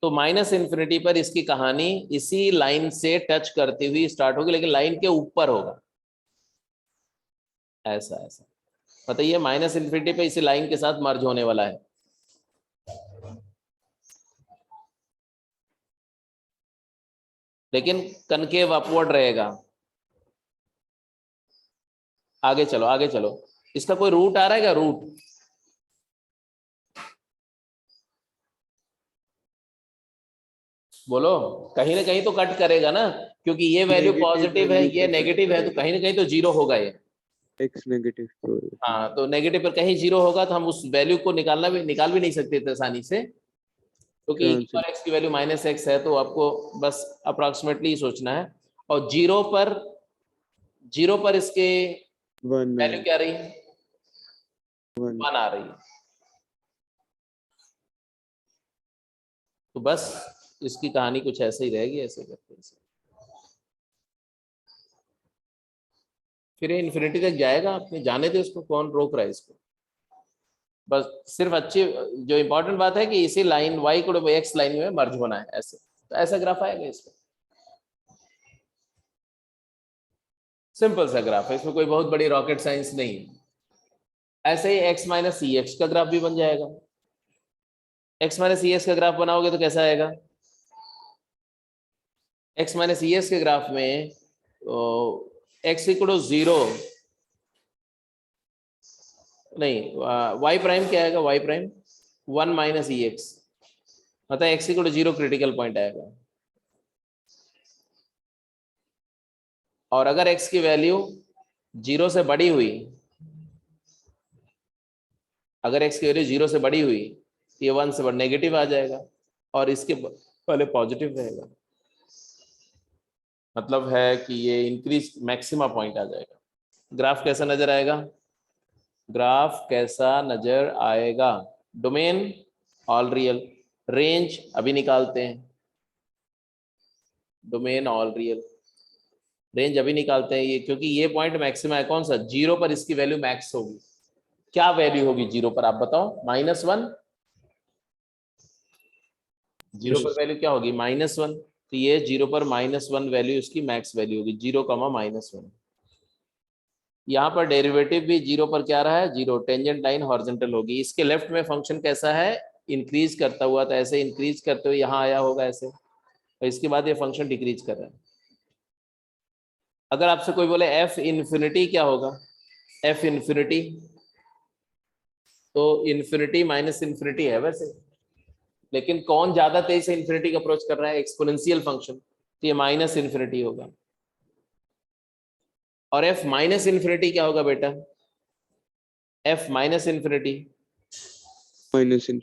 तो माइनस इन्फिनिटी पर इसकी कहानी इसी लाइन से टच करती हुई स्टार्ट होगी, लेकिन लाइन के ऊपर होगा, ऐसा बताइए। माइनस इन्फिनिटी पे इसी लाइन के साथ मर्ज होने वाला है। लेकिन कनकेव अपवर्ड रहेगा। आगे चलो, इसका कोई रूट आ रहा है क्या, रूट? बोलो, कहीं ना कहीं तो कट करेगा ना, क्योंकि ये वैल्यू पॉजिटिव है, ये नेगेटिव है, तो कहीं ना कहीं तो 0 होगा ये। एक्स नेगेटिव, हाँ, तो नेगेटिव पर कहीं 0 होगा, तो हम उस वैल्यू को निकाल भी नहीं सकते थे आसानी से, क्योंकि e पर x की वैल्यू माइनस एक्स है। तो आपको बस अप्रोक्सीमेटली सोचना है। और 0 पर इसके वैल्यू क्या रही है, 1 आ रही है। तो बस इसकी कहानी कुछ ऐसे ही रहेगी, ऐसे करके फिर इन्फिनिटी तक जाएगा। आपने जाने दे उसको, कौन रोक रहा है इसको। बस सिर्फ अच्छी जो इंपॉर्टेंट बात है कि इसी लाइन y को x लाइन में मर्ज होना है, ऐसे तो ऐसा ग्राफ आएगा इसका। सिंपल सा ग्राफ है, इसमें कोई बहुत बड़ी रॉकेट साइंस नहीं है। ऐसे ही x माइनस सी एक्स का ग्राफ भी बन जाएगा। x माइनस सी एक्स का ग्राफ बनाओगे तो कैसा आएगा? x माइनस सी एक्स के ग्राफ में x इक्वल 0 नहीं, y प्राइम क्या आएगा? y प्राइम 1 माइनस ई एक्स, मतलब x इक्वल 0 क्रिटिकल पॉइंट आएगा। और अगर x की वैल्यू 0 से बड़ी हुई, अगर x की वैल्यू 0 से बड़ी हुई तो ये 1 से बड़ा नेगेटिव आ जाएगा और इसके पहले पॉजिटिव रहेगा। मतलब है कि ये इंक्रीज मैक्सिमा पॉइंट आ जाएगा। ग्राफ कैसा नजर आएगा? ग्राफ कैसा नजर आएगा? डोमेन ऑल रियल, रेंज अभी निकालते हैं। डोमेन ऑल रियल, रेंज अभी निकालते हैं ये, क्योंकि ये पॉइंट मैक्सिमा है। कौन सा? 0 पर इसकी वैल्यू मैक्स होगी। क्या वैल्यू होगी 0 पर, आप बताओ? -1। 0 पर वैल्यू क्या होगी? -1। तो ये 0 पर -1 वैल्यू इसकी मैक्स वैल्यू होगी, 0, -1। यहाँ पर डेरिवेटिव भी 0 पर क्या रहा है? 0। टेंजेंट लाइन हॉरिजॉन्टल होगी। इसके लेफ्ट में फंक्शन कैसा है? इंक्रीज करता हुआ, तो ऐसे इंक्रीज करते हुए यहाँ आया होगा ऐसे, और इसके बाद ये फंक्शन डिक्रीज कर रहा है। अगर आपसे कोई बोले एफ इन्फिनिटी क्या होगा? एफ इन्फिनिटी तो इन्फिनिटी माइनस इन्फिनिटी है वैसे, लेकिन कौन ज्यादा तेजी से इन्फिनिटी का अप्रोच कर रहा है? एक्सपोनेंशियल फंक्शन, तो ये माइनस इन्फिनिटी होगा। और एफ माइनस इन्फिनिटी क्या होगा बेटा? एफ माइनस इन्फिनिटी माइनस इन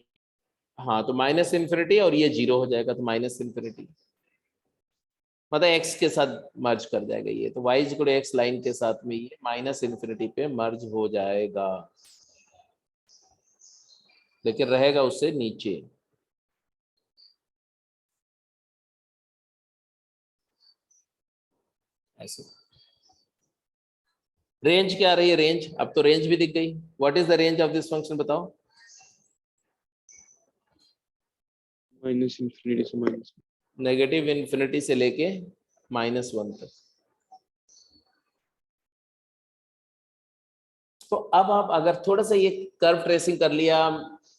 हाँ, तो माइनस इन्फिनिटी और ये 0 हो जाएगा, तो माइनस इन्फिनिटी मतलब x के साथ मर्ज कर जाएगा ये, तो y इक्वल x लाइन के साथ में ये माइनस इन्फिनिटी पे मर्ज हो जाएगा, लेकिन रहेगा उससे नीचे। ऐसे रेंज क्या आ रही है? रेंज, अब तो रेंज भी दिख गई। What is the range of this function बताओ? माइनस इन्फिनिटी से माइनस, नेगेटिव इन्फिनिटी से लेके -1 तक। तो अब आप अगर थोड़ा सा ये कर्व ट्रेसिंग कर लिया,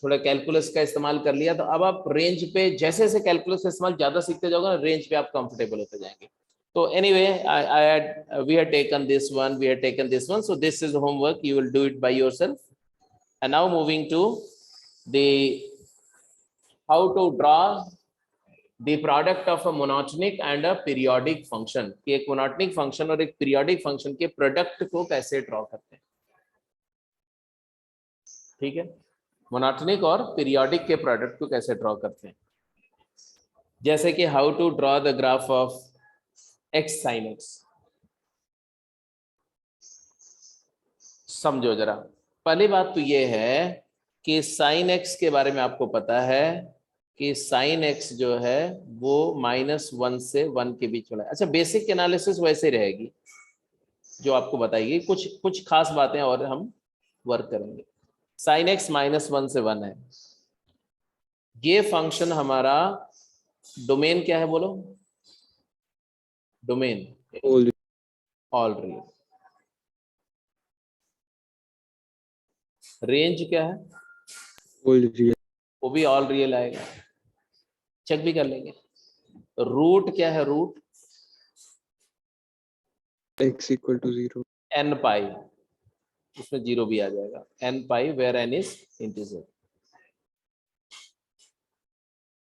थोड़ा कैलकुलस का इस्तेमाल कर लिया, तो अब आप रेंज पे जैसे जैसे कैलकुलस का इस्तेमाल ज्यादा सीखते जाओगे ना, रेंज पे आप कंफर्टेबल होते जाएंगे। तो anyway, we had taken this one, so this is homework, you will do it by yourself. And now moving to the how to draw the product of a monotonic and a periodic function, कि एक monotonic function और एक periodic function के product को कैसे draw करते हैं। ठीक है, मोनोटोनिक और पीरियोडिक के प्रोडक्ट को कैसे ड्रॉ करते हैं। जैसे कि how to draw the graph of x sin x। समझो जरा, पहली बात तो ये है कि sin x के बारे में आपको पता है कि sin x जो है वो -1 से 1 के बीच वाला है। अच्छा, बेसिक एनालिसिस वैसे रहेगी जो आपको बताएगी, कुछ खास बातें और हम वर्क करेंगे। sin x -1 से 1 है। ये फंक्शन हमारा डोमेन क्या है बोलो? Domain all all real. Range क्या है? रियल, वो भी ऑल रियल आएगा, चेक भी कर लेंगे। रूट क्या है? Root x equal to 0, n pi, उसमें 0 भी आ जाएगा। n pi where n is integer,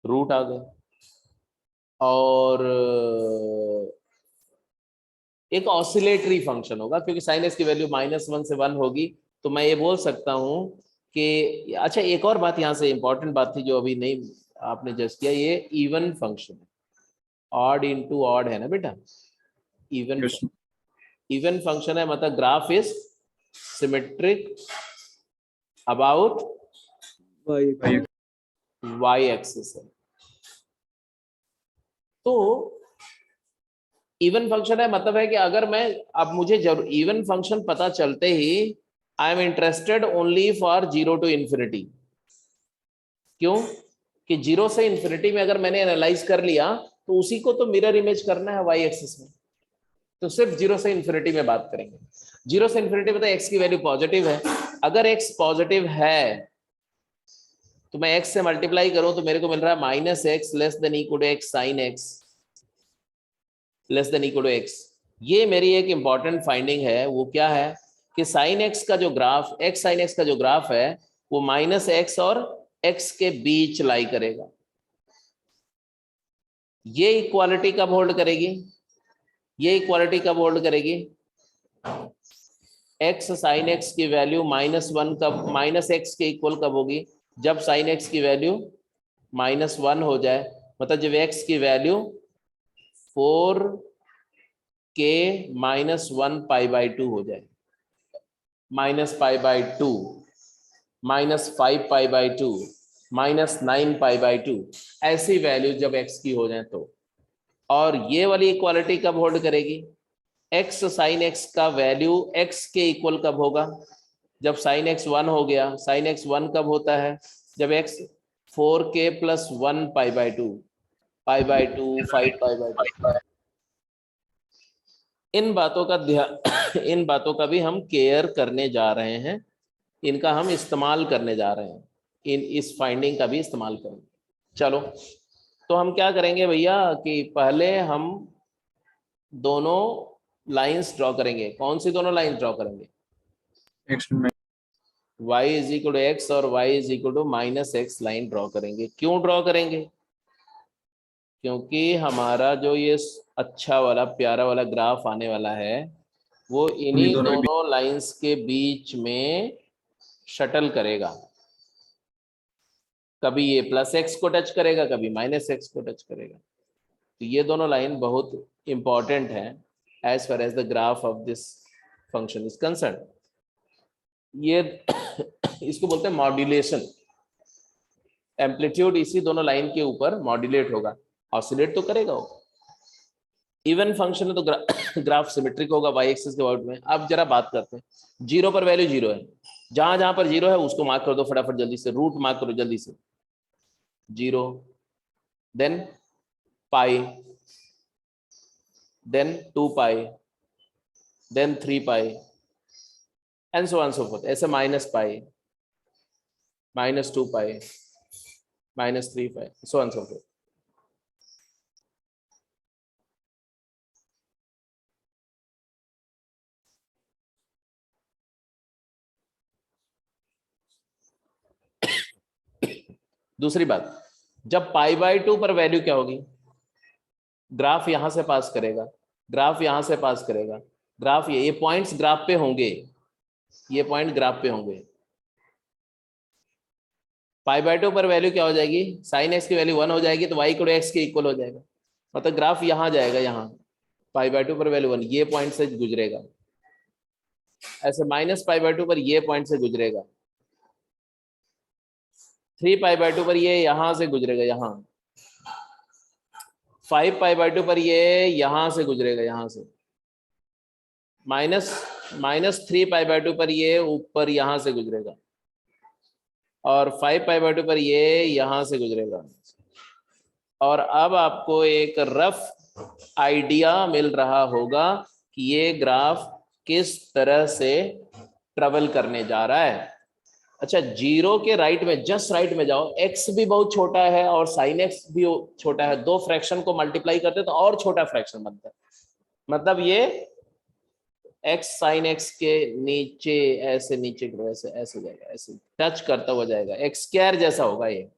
root आ गया। और एक ऑसिलेटरी फंक्शन होगा, क्योंकि साइन एक्स की वैल्यू -1 से 1 होगी, तो मैं ये बोल सकता हूं कि अच्छा, एक और बात यहाँ से इंपॉर्टेंट बात थी जो अभी नहीं आपने जस्ट किया, ये इवन फंक्शन है। ऑड इंटू ऑड है ना बेटा, इवन इवन फंक्शन है, मतलब graph is symmetric about y axis है। तो इवन फंक्शन है, मतलब है कि अगर मैं, अब मुझे जरूर इवन फंक्शन पता चलते ही I am interested only for 0 to infinity. क्यों? कि 0 से इन्फिनिटी में अगर मैंने एनालाइज कर लिया तो उसी को तो मिरर इमेज करना है y एक्सिस में। तो सिर्फ जीरो से इन्फिनिटी में बात करेंगे। जीरो से इन्फिनिटी में तो एक्स की वैल्यू पॉजिटिव है, अगर एक्स पॉजिटिव है तो मैं एक्स से मल्टीप्लाई करूं तो मेरे को मिल रहा है minus x less than equal to x sine x less than equal to x. ये मेरी एक इंपॉर्टेंट फाइंडिंग है। वो क्या है कि साइन एक्स का जो ग्राफ, एक्स साइन एक्स का जो ग्राफ है वो माइनस एक्स और एक्स के बीच लाई करेगा। ये इक्वालिटी कब होल्ड करेगी? ये इक्वालिटी कब होल्ड करेगी? एक्स साइन एक्स की वैल्यू -1 कब, माइनस एक्स के इक्वल कब होगी? जब साइन एक्स की वैल्यू -1 हो जाए, मतलब जब एक्स की वैल्यू 4k -1 π/2 हो जाए, -π/2, -5 π/2, -9 π/2, ऐसी वैल्यू जब एक्स की हो जाए तो। और ये वाली इक्वालिटी कब होल्ड करेगी? एक्स साइन एक्स का वैल्यू एक्स के इक्वल कब होगा? जब साइन एक्स 1 हो गया। साइन एक्स 1 कब होता है? जब एक्स 4k + 1 π/2, π/2, 5 π/2। इन बातों का ध्यान इन बातों का भी हम केयर करने जा रहे हैं, इनका हम इस्तेमाल करने जा रहे हैं, इस फाइंडिंग का भी इस्तेमाल करेंगे। चलो, तो हम क्या करेंगे भैया कि पहले हम दोनों लाइंस ड्रॉ करेंगे। कौन सी दोनों लाइंस ड्रॉ करेंगे? y = x और y = -x लाइन ड्रॉ करेंगे। क्यों ड्रॉ करेंगे? क्योंकि हमारा जो ये अच्छा वाला प्यारा वाला ग्राफ आने वाला है वो इन्हीं दोनों लाइंस के बीच में शटल करेगा। कभी ये +x को टच करेगा, कभी -x को टच करेगा। तो ये दोनों लाइन बहुत इंपॉर्टेंट है as far as the graph of this function is concern. ये इसको बोलते हैं मॉड्यूलेशन। एम्पलीट्यूड इसी दोनों लाइन के ऊपर मॉड्यूलेट होगा, ऑसिलेट तो करेगा वो। इवन फंक्शन है तो ग्राफ सिमेट्रिक होगा y एक्सिस के अबाउट में। अब जरा बात करते हैं, जीरो पर वैल्यू 0 है, जहां जहां पर 0 है उसको मार्क कर दो फटाफट, जल्दी से रूट मार्क करो जल्दी से। 0, then pi, then 2π, then 3π and so on so forth. ऐसे -π, -2π, -3π, सो ऑन सो फोर्थ। दूसरी बात, जब π/2 पर वैल्यू क्या होगी? ग्राफ यहां से पास करेगा, ग्राफ यहां से पास करेगा, ग्राफ ये पॉइंट्स ग्राफ पे होंगे, ये पॉइंट ग्राफ पे होंगे। π/2 पर वैल्यू क्या हो जाएगी? साइन एक्स की वैल्यू 1 हो जाएगी तो y = x के इक्वल हो जाएगा। मतलब ग्राफ यहां जाएगा, यहाँ π/2 पर वैल्यू 1, ये पॉइंट से गुजरेगा। ऐसे -π/2 पर ये पॉइंट से गुजरेगा। 3π/2 पर ये यहां से गुजरेगा, यहाँ 5π/2 पर ये यहां से गुजरेगा, यहां से -3π/2 पर ये ऊपर यहां से गुजरेगा, और 5π/2 पर ये यहां से गुजरेगा। और अब आपको एक रफ आइडिया मिल रहा होगा कि ये ग्राफ किस तरह से ट्रेवल करने जा रहा है। अच्छा, 0 के राइट में, जस्ट राइट में जाओ, x भी बहुत छोटा है और sin x भी छोटा है, दो फ्रैक्शन को मल्टीप्लाई करते तो और छोटा फ्रैक्शन बनता है। मतलब ये x sin x के नीचे, ऐसे नीचे ऐसे ऐसे जाएगा, ऐसे टच करता हुआ जाएगा, x² जैसा होगा। ये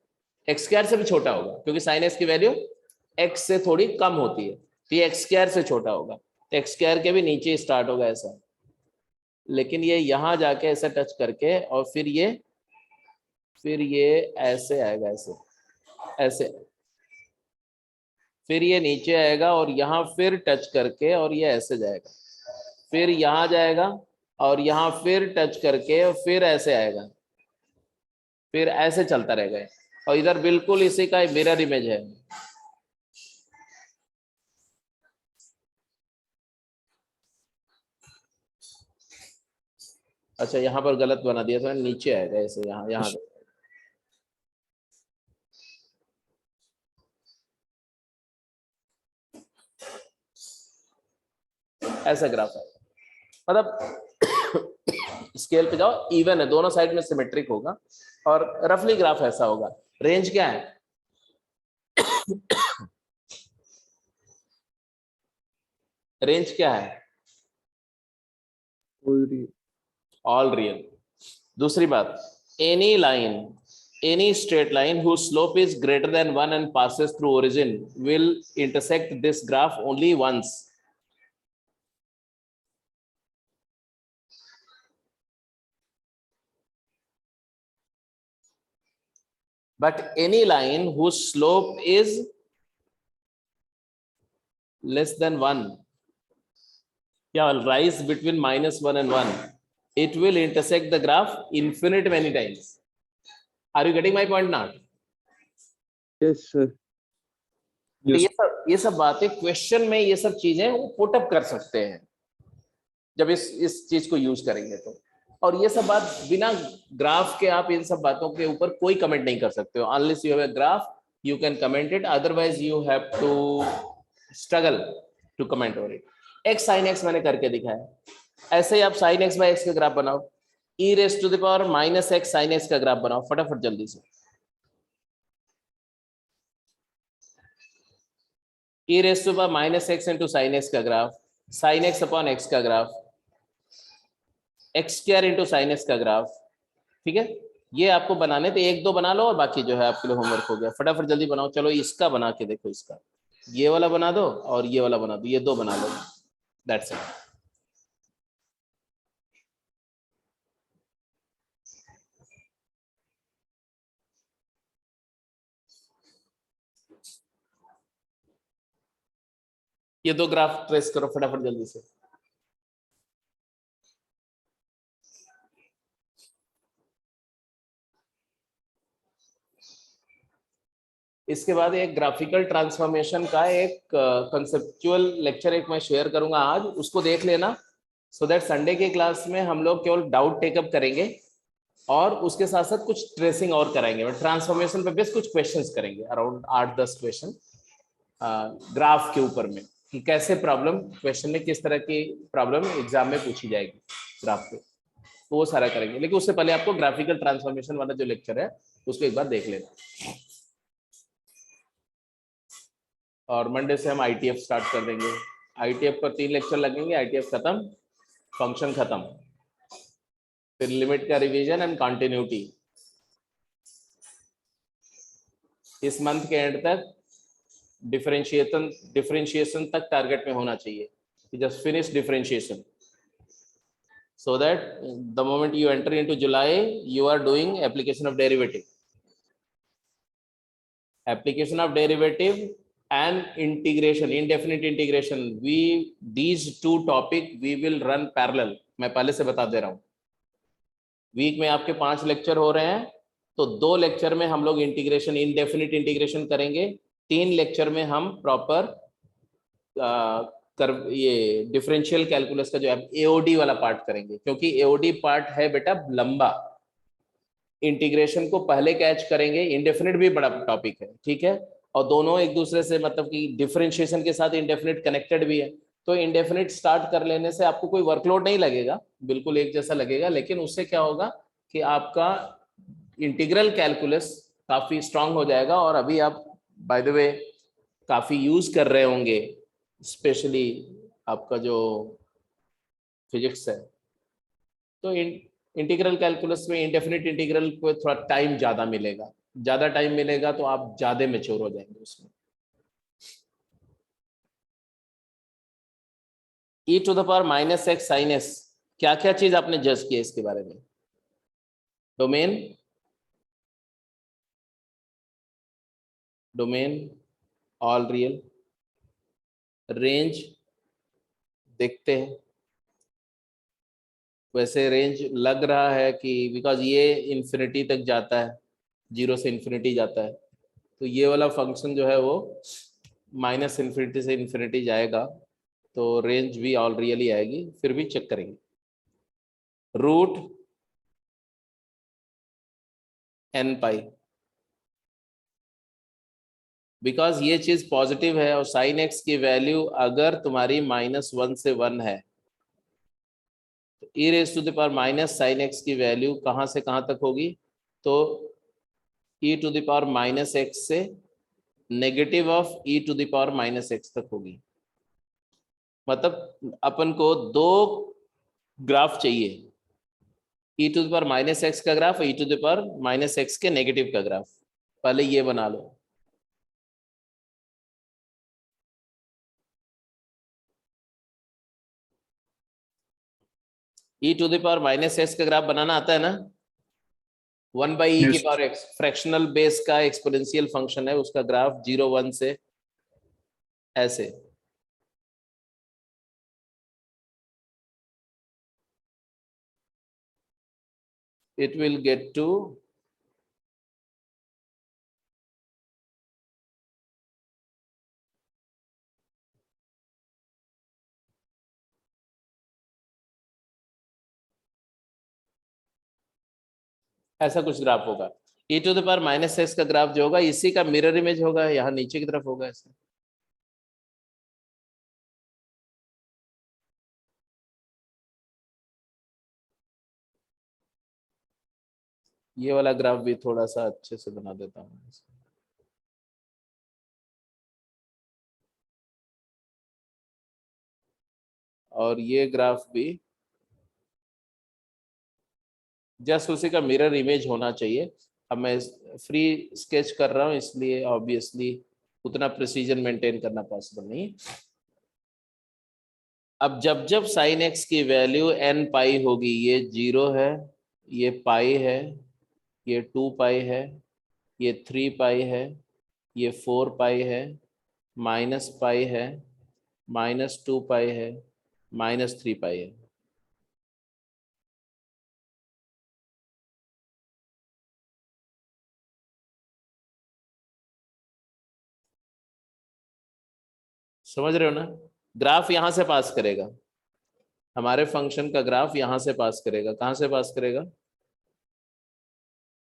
x² से भी छोटा होगा क्योंकि sin x की वैल्यू x से थोड़ी कम होती है, तो ये x² से छोटा होगा, तो x² के भी नीचे स्टार्ट होगा ऐसा। लेकिन ये यहां जाके ऐसे टच करके और फिर ये ऐसे आएगा, ऐसे ऐसे, फिर ये नीचे आएगा और यहाँ फिर टच करके और ये ऐसे जाएगा, फिर यहाँ जाएगा और यहाँ फिर टच करके और फिर ऐसे आएगा, फिर ऐसे चलता रहेगा। और इधर बिल्कुल इसी का मिरर इमेज है। अच्छा, यहाँ पर गलत बना दिया था, नीचे आएगा ऐसे, यहाँ ऐसा ग्राफ है, मतलब स्केल पे जाओ, इवन है, दोनों साइड में सिमेट्रिक होगा और रफली ग्राफ ऐसा होगा। रेंज क्या है? रेंज क्या है? All real. दूसरी बात, any line, any straight line whose slope is greater than 1 and passes through origin will intersect this graph only once. But any line whose slope is less than 1, will rise between -1 and 1, it will intersect the graph infinite many times. Are you getting my point now? Yes sir. तो ये सब बातें question में, ये सब चीजें वो put up कर सकते हैं जब इस चीज को यूज करेंगे तो। और ये सब बात बिना ग्राफ के आप इन सब बातों के ऊपर कोई कमेंट नहीं कर सकते हो। Unless you have a graph you can comment it, otherwise you have to struggle to comment over it. x sin x मैंने करके दिखाया, ऐसे ही आप sin x by x का ग्राफ बनाओ, e raised to the power -x sin x का graph बनाओ फटाफट जल्दी से। e raised to the power -x into sin x का graph, sin x upon x का graph, x square into sine x का ग्राफ। ठीक है, ये आपको बनाने तो एक दो बना लो और बाकी जो है आपके लिए होमवर्क हो गया। फटाफट जल्दी बनाओ। चलो इसका बना के देखो, इसका ये वाला बना दो और ये वाला बना दो, ये दो बना लो, दैट्स इट। ये दो ग्राफ ट्रेस करो फटाफट जल्दी से। इसके बाद एक ग्राफिकल ट्रांसफॉर्मेशन का एक कंसेप्चुअल लेक्चर एक मैं शेयर करूंगा आज, उसको देख लेना, सो दैट संडे के क्लास में हम लोग केवल डाउट टेकअप करेंगे और उसके साथ साथ कुछ ट्रेसिंग और कराएंगे। ट्रांसफॉर्मेशन पे बेस कुछ क्वेश्चंस करेंगे, अराउंड 8-10 क्वेश्चन ग्राफ के ऊपर में, कि कैसे प्रॉब्लम क्वेश्चन में किस तरह की प्रॉब्लम एग्जाम में पूछी जाएगी ग्राफ पे, तो वो सारा करेंगे। लेकिन उससे पहले आपको ग्राफिकल ट्रांसफॉर्मेशन वाला जो लेक्चर है उसको एक बार देख लेना। और मंडे से हम आईटीएफ स्टार्ट कर देंगे। आईटीएफ पर 3 लेक्चर लगेंगे, आईटीएफ खत्म, फंक्शन खत्म, फिर लिमिट का रिवीजन एंड कंटिन्यूटी। इस मंथ के एंड तक डिफरेंशिएशन तक टारगेट में होना चाहिए, just finish differentiation, so that the moment you enter into July you are doing application of derivative and integration, indefinite integration. These two topic we will run parallel, मैं पहले से बता दे रहा हूँ। वीक में आपके 5 लेक्चर हो रहे हैं, तो 2 लेक्चर में हम लोग इंटीग्रेशन, इनडेफिनिट इंटीग्रेशन करेंगे, 3 लेक्चर में हम प्रॉपर ये डिफरेंशियल कैलकुलस का जो है एओडी वाला पार्ट करेंगे, क्योंकि एओडी पार्ट है बेटा लंबा। इंटीग्रेशन को पहले कैच करेंगे, इंडेफिनिट भी बड़ा टॉपिक है, ठीक है, और दोनों एक दूसरे से मतलब कि डिफरेंशिएशन के साथ इंडेफिनिट कनेक्टेड भी है। तो इंडेफिनिट स्टार्ट कर लेने से आपको कोई वर्कलोड नहीं लगेगा, बिल्कुल एक जैसा लगेगा, लेकिन उससे क्या होगा कि आपका इंटीग्रल कैलकुलस काफी स्ट्रांग हो जाएगा। और अभी आप बाय द वे काफी यूज कर रहे होंगे, स्पेशली आपका जो फिजिक्स है, तो इंटीग्रल कैलकुलस में इंडेफिनिट इंटीग्रल को थोड़ा टाइम ज्यादा मिलेगा, ज्यादा टाइम मिलेगा तो आप ज्यादा मैच्योर हो जाएंगे उसमें। e to the power -x sin s, क्या क्या चीज आपने जज किया इसके बारे में? डोमेन ऑल रियल, रेंज देखते हैं, वैसे रेंज लग रहा है कि बिकॉज ये इंफिनिटी तक जाता है, 0 से इंफिनिटी जाता है, तो ये वाला फंक्शन जो है वो -इन्फिनिटी से इंफिनिटी जाएगा, तो रेंज भी ऑल रियली आएगी। फिर भी चेक करेंगे। रूट n पाई, बिकॉज ये चीज पॉजिटिव है और साइन एक्स की वैल्यू अगर तुम्हारी -1 से 1 है तो e raise to the power minus sine x की वैल्यू कहाँ से कहाँ तक होगी, तो e to the power -x से negative of e to the power -x तक होगी। मतलब अपन को दो ग्राफ चाहिए, e to the power -x का graph, e to the power -x के नेगेटिव का ग्राफ। पहले ये बना लो। E to the power -x का ग्राफ बनाना आता है ना, 1/e की Yes. Power x fractional base का एक्सपोनेंशियल फंक्शन है, उसका ग्राफ 0 1 से ऐसे। It will get to ऐसा कुछ ग्राफ होगा। ई टू द पावर -x का ग्राफ जो होगा इसी का मिरर इमेज होगा, यहाँ नीचे की तरफ होगा ऐसे। ये वाला ग्राफ भी थोड़ा सा अच्छे से बना देता हूँ। और ये ग्राफ भी जस्ट उसी का मिरर इमेज होना चाहिए। अब मैं फ्री स्केच कर रहा हूँ इसलिए ऑब्वियसली उतना प्रिसीजन मेंटेन करना पॉसिबल नहीं। अब जब जब साइन एक्स की वैल्यू n पाई होगी, ये 0 है, ये पाई है, ये 2 पाई है, ये 3 पाई है, ये 4 पाई है, माइनस पाई है, -2 पाई है, -3 पाई है। समझ रहे हो ना? ग्राफ यहां से पास करेगा, हमारे फंक्शन का ग्राफ यहां से पास करेगा। कहां से पास करेगा?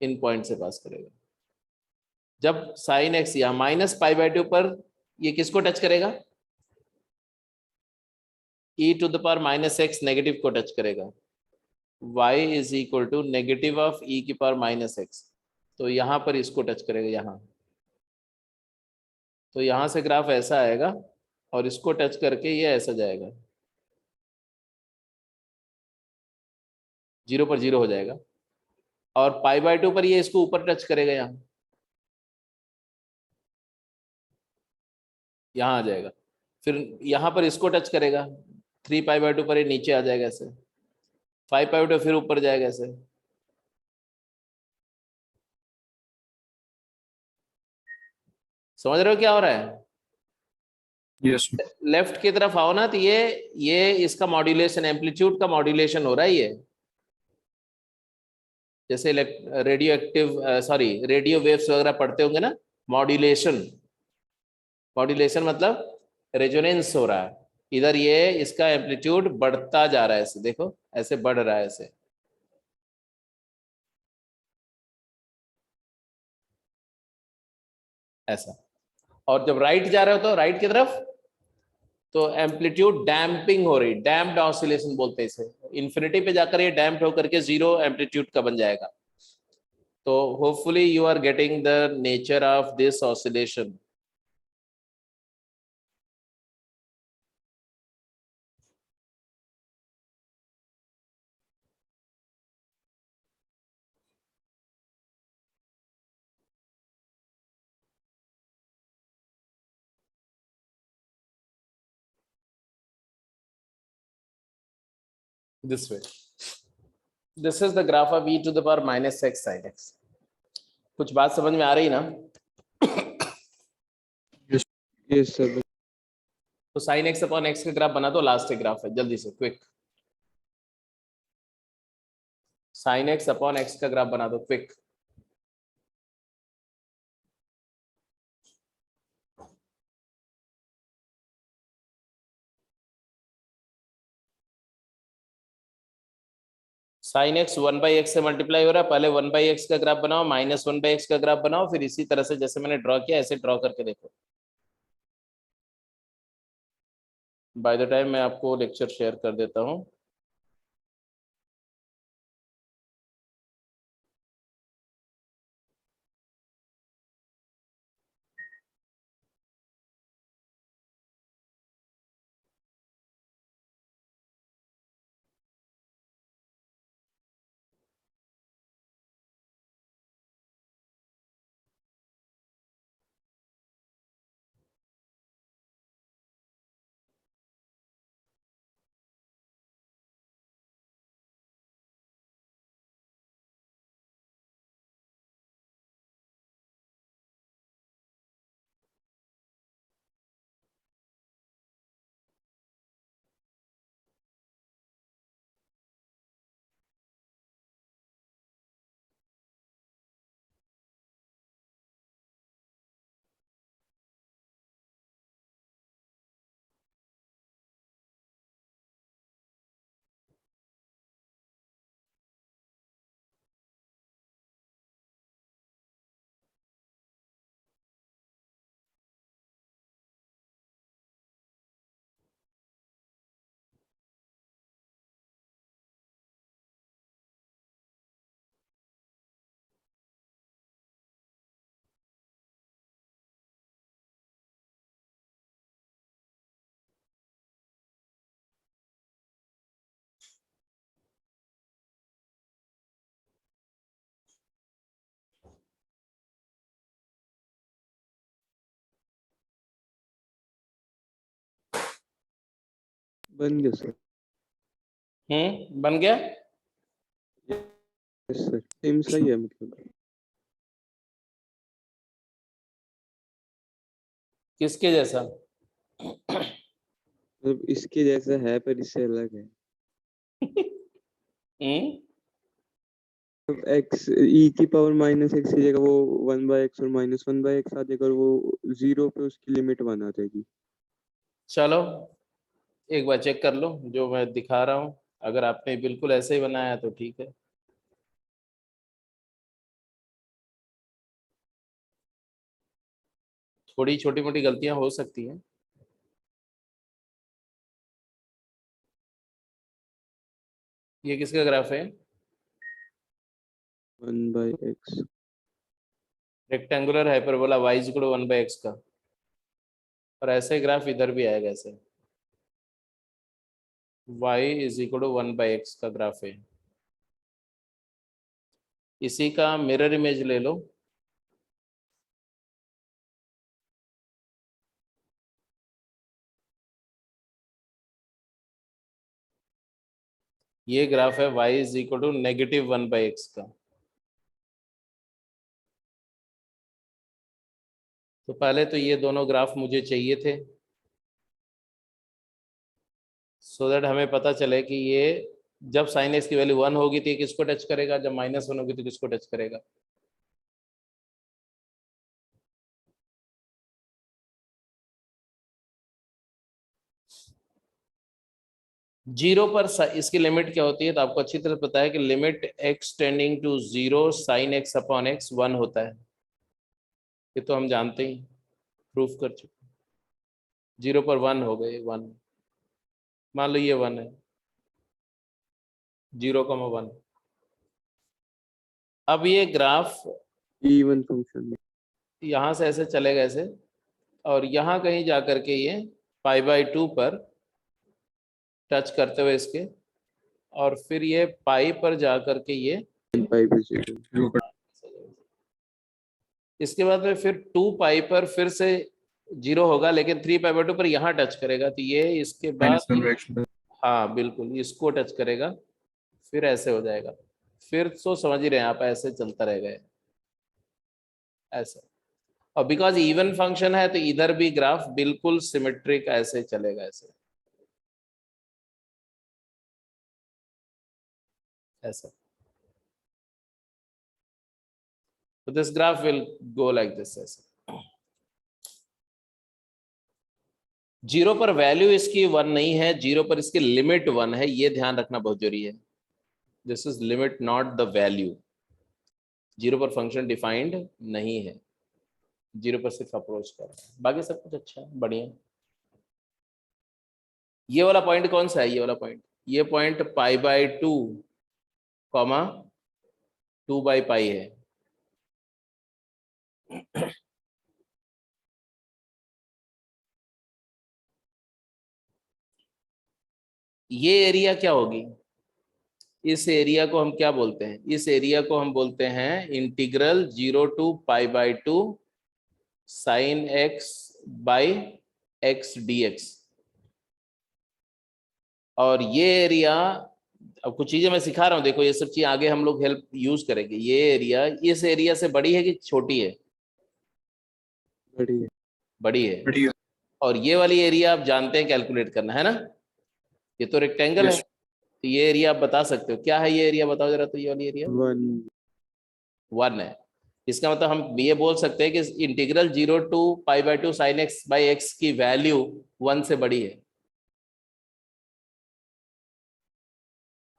इन पॉइंट से पास करेगा। जब साइन एक्स या -π/2 पर ये किसको टच करेगा? e to the power -x negative को टच करेगा। y is equal to negative of e की पावर -x, तो यहां पर इसको टच करेगा यहाँ। तो यहां से ग्राफ ऐसा आएगा और इसको टच करके ये ऐसा जाएगा, 0 पर 0 हो जाएगा। और π/2 पर ये इसको ऊपर टच करेगा, यहाँ आ जाएगा। फिर यहाँ पर इसको टच करेगा, 3π/2 पर ये नीचे आ जाएगा ऐसे, 5π/2 फिर ऊपर जाएगा ऐसे। समझ रहे हो क्या हो रहा है? Yes. लेफ्ट की तरफ आओ ना, तो ये इसका मॉड्यूलेशन, एम्पलीट्यूड का मॉड्यूलेशन हो रहा है। ये जैसे radio active sorry radio waves वगैरह पढ़ते होंगे ना, मॉड्यूलेशन। मॉड्यूलेशन मतलब रेजोनेंस हो रहा है। इधर ये इसका एम्पलीट्यूड बढ़ता जा रहा है ऐसे, देखो ऐसे बढ़ रहा है ऐसे। ऐसा। और जब राइट जा रहे हो तो राइट की तरफ, तो एम्पलीट्यूड डैम्पिंग हो रही, डैम्प्ड ऑसिलेशन बोलते हैं इसे। इन्फिनिटी पे जाकर ये डैम्प्ड होकर के 0 एम्पलीट्यूड का बन जाएगा। तो hopefully you are getting the nature of this oscillation. This way. This is the graph of e to the power -x sin x. कुछ बात समझ में आ रही ना? Yes sir. तो sin x अपॉन x का ग्राफ बना दो, लास्ट एक ग्राफ है, जल्दी से quick. sin x upon x का ग्राफ बना दो क्विक। साइन एक्स 1/x से मल्टीप्लाई हो रहा है, पहले 1/x का ग्राफ बनाओ, -1/x का ग्राफ बनाओ, फिर इसी तरह से जैसे मैंने ड्रॉ किया ऐसे ड्रॉ करके देखो। बाय द टाइम मैं आपको लेक्चर शेयर कर देता हूँ। बन गया सर। बन गया। यस सर, सेम सही है मतलब। किसके जैसा? मतलब इसके जैसा है पर इससे अलग है। एक्स ई की पावर -x की जगह वो 1/x और -1/x आ जाएगा और वो 0 पे उसकी लिमिट 1 आ जाएगी। चलो एक बार चेक कर लो जो मैं दिखा रहा हूँ, अगर आपने बिल्कुल ऐसे ही बनाया है तो ठीक है। थोड़ी छोटी मोटी गलतियां हो सकती हैं। ये किसका ग्राफ है? 1/x। Rectangular hyperbola y = 1/x का, और ऐसे ग्राफ इधर भी आएगा ऐसे, y = 1/x का ग्राफ है। इसी का मिरर इमेज ले लो। ये ग्राफ है y = -1/x का। तो पहले तो ये दोनों ग्राफ मुझे चाहिए थे, सो दैट हमें पता चले कि ये जब sin x की वैल्यू 1 होगी तो ये किसको टच करेगा, जब -1 होगी तो किसको टच करेगा। जीरो पर इसकी लिमिट क्या होती है, तो आपको अच्छी तरह पता है कि limit x tending to 0 sin x/x 1 होता है। ये तो हम जानते ही, प्रूफ कर चुके। 0 पर 1 हो गए, 1 मान लो, ये 1 है, 0,1। अब ये ग्राफ इवन फंक्शन में यहाँ से ऐसे चलेगा ऐसे, और यहाँ कहीं जा करके ये π/2 पर टच करते हुए इसके, और फिर ये पाई पर जा करके ये पाई पे 0। इसके बाद में फिर 2π पर फिर से 0 होगा, लेकिन 3π/2 पर यहाँ टच करेगा, तो ये इसके बाद हाँ बिल्कुल इसको टच करेगा, फिर ऐसे हो जाएगा। फिर तो समझ ही रहे हैं आप, ऐसे चलता रहेगा ऐसे। और बिकॉज इवन फंक्शन है तो इधर भी ग्राफ बिल्कुल सिमेट्रिक ऐसे चलेगा ऐसे ऐसा। तो this graph will go like this ऐसे। 0 पर वैल्यू इसकी 1 नहीं है, 0 पर इसकी लिमिट 1 है, ये ध्यान रखना बहुत जरूरी है। This is limit not the value. 0 पर फंक्शन डिफाइंड नहीं है, 0 पर सिर्फ अप्रोच कर रहा है, बाकी सब कुछ अच्छा है, बढ़िया। ये वाला पॉइंट कौन सा है? ये वाला पॉइंट, ये पॉइंट π/2 कॉमा 2/π है। ये एरिया क्या होगी? इस एरिया को हम क्या बोलते हैं? इस एरिया को हम बोलते हैं integral 0 to π/2 sin x by x dx। और ये एरिया, अब कुछ चीजें मैं सिखा रहा हूं, देखो ये सब चीज आगे हम लोग हेल्प यूज करेंगे। ये एरिया इस एरिया से बड़ी है कि छोटी है? बड़ी है। बड़ी है। बढ़िया। और ये वाली एरिया आप जानते हैं कैलकुलेट करना है ना, ये तो रेक्टेंगल है, Yes. तो ये एरिया आप बता सकते हो क्या है? ये एरिया बताओ जरा। तो ये वाली एरिया 1 है। इसका मतलब हम ये बोल सकते हैं कि integral 0 to π/2 sin x by x की वैल्यू 1 से बड़ी है।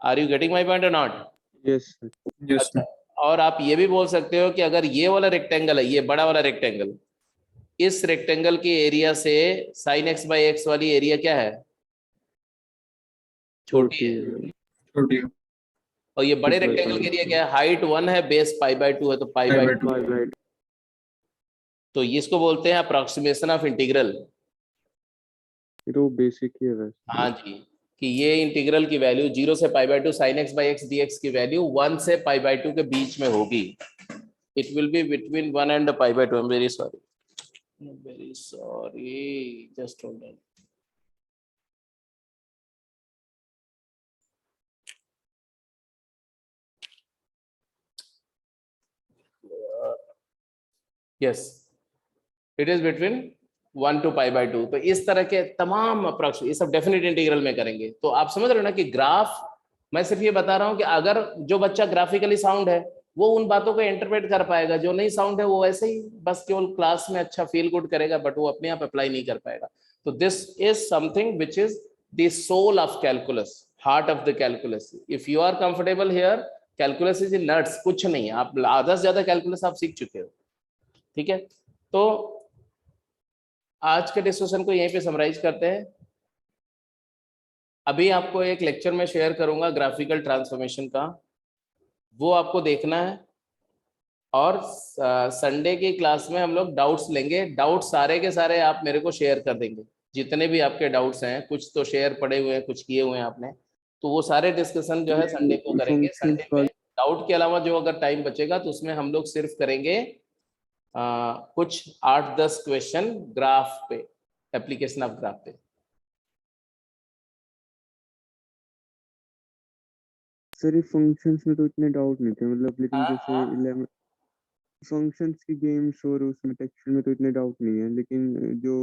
Are you getting my point और नॉट? यस। Yes. अच्छा, और आप ये भी बोल सकते हो कि अगर ये वाला रेक्टेंगल है, ये बड़ा वाला रेक्टेंगल, इस रेक्टेंगल के एरिया से sin x by x वाली एरिया क्या है? छोटी है। छोटी। और ये बड़े रेक्टेंगल के एरिया क्या है? हाइट 1 है, बेस π/2 है, तो π/2। तो इसको बोलते हैं अप्रोक्सीमेशन ऑफ इंटीग्रल। तो बेसिक ही है वैसे। हाँ जी, कि ये इंटीग्रल की वैल्यू 0 से π/2 sin x by x dx की वैल्यू 1 से π/2 के बीच में होगी। It will be between 1 and π/2। I am very sorry, just hold on. Yes, it is between 1 to π/2। तो इस तरह के तमाम अप्रोक्स ये सब डेफिनेट इंटीग्रल में करेंगे। तो आप समझ रहे हो ना कि ग्राफ, मैं सिर्फ ये बता रहा हूं कि अगर जो बच्चा ग्राफिकली साउंड है वो उन बातों को इंटरप्रेट कर पाएगा, जो नहीं साउंड है वो ऐसे ही बस केवल क्लास में अच्छा फील गुड करेगा, बट वो अपने आप अप्लाई नहीं कर पाएगा। तो this is something which is the soul of calculus, heart of the calculus. If you are comfortable here, calculus is in nuts, कुछ नहीं है, आप आधा से ज्यादा कैलकुलस आप सीख चुके हो। ठीक है, तो आज के डिस्कशन को यहीं पे समराइज करते हैं। अभी आपको एक लेक्चर में शेयर करूंगा ग्राफिकल ट्रांसफॉर्मेशन का, वो आपको देखना है। और संडे की क्लास में हम लोग डाउट्स लेंगे। डाउट सारे के सारे आप मेरे को शेयर कर देंगे, जितने भी आपके डाउट्स हैं। कुछ तो शेयर पड़े हुए हैं, कुछ किए हुए हैं आपने, तो वो सारे डिस्कशन जो है संडे को करेंगे। संडे में डाउट के अलावा जो अगर टाइम बचेगा तो उसमें हम लोग सिर्फ करेंगे कुछ 8-10 क्वेश्चन ग्राफ पे, एप्लीकेशन ऑफ ग्राफ पे। सर ये फंक्शंस में तो इतने डाउट नहीं थे, मतलब लेकिन जैसे 11 फंक्शंस की गेम्स और उसमें टेक्सचर में तो इतने डाउट नहीं है, लेकिन जो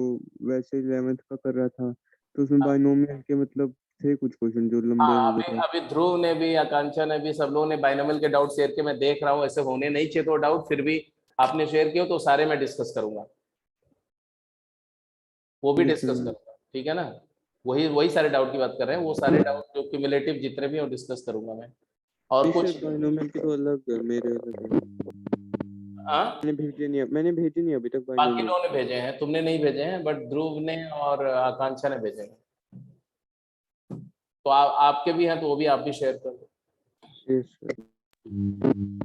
वैसे 11th का कर रहा था तो उसमें बाइनोमियल के मतलब थे कुछ क्वेश्चन जो लंबे हो गए थे। अभी ध्रुव ने भी, आकांक्षा ने भी, सब लोगों ने बाइनोमियल के डाउट शेयर किए। मैं देख रहा हूँ ऐसे होने नहीं चाहिए तो डाउट, फिर भी आपने शेयर किया तो सारे मैं डिस्कस करूंगा, वो भी डिस्कस करूंगा। ठीक है ना, वही वही सारे डाउट की बात कर रहे हैं, वो सारे डाउट जो क्यूमुलेटिव जितने भी वो डिस्कस करूंगा मैं। और कुछ बाइनोमियल के तो अलग है, मेरे अलग है। मैंने भेजे नहीं अभी तक बाकी बाइनोमियल। लोगों ने भेजे हैं, तुमने नहीं भेजे हैं, बट ध्रुव ने और आकांक्षा ने भेजे हैं। तो आपके भी हैं तो वो भी आप भी शेयर कर दो। Yes sir.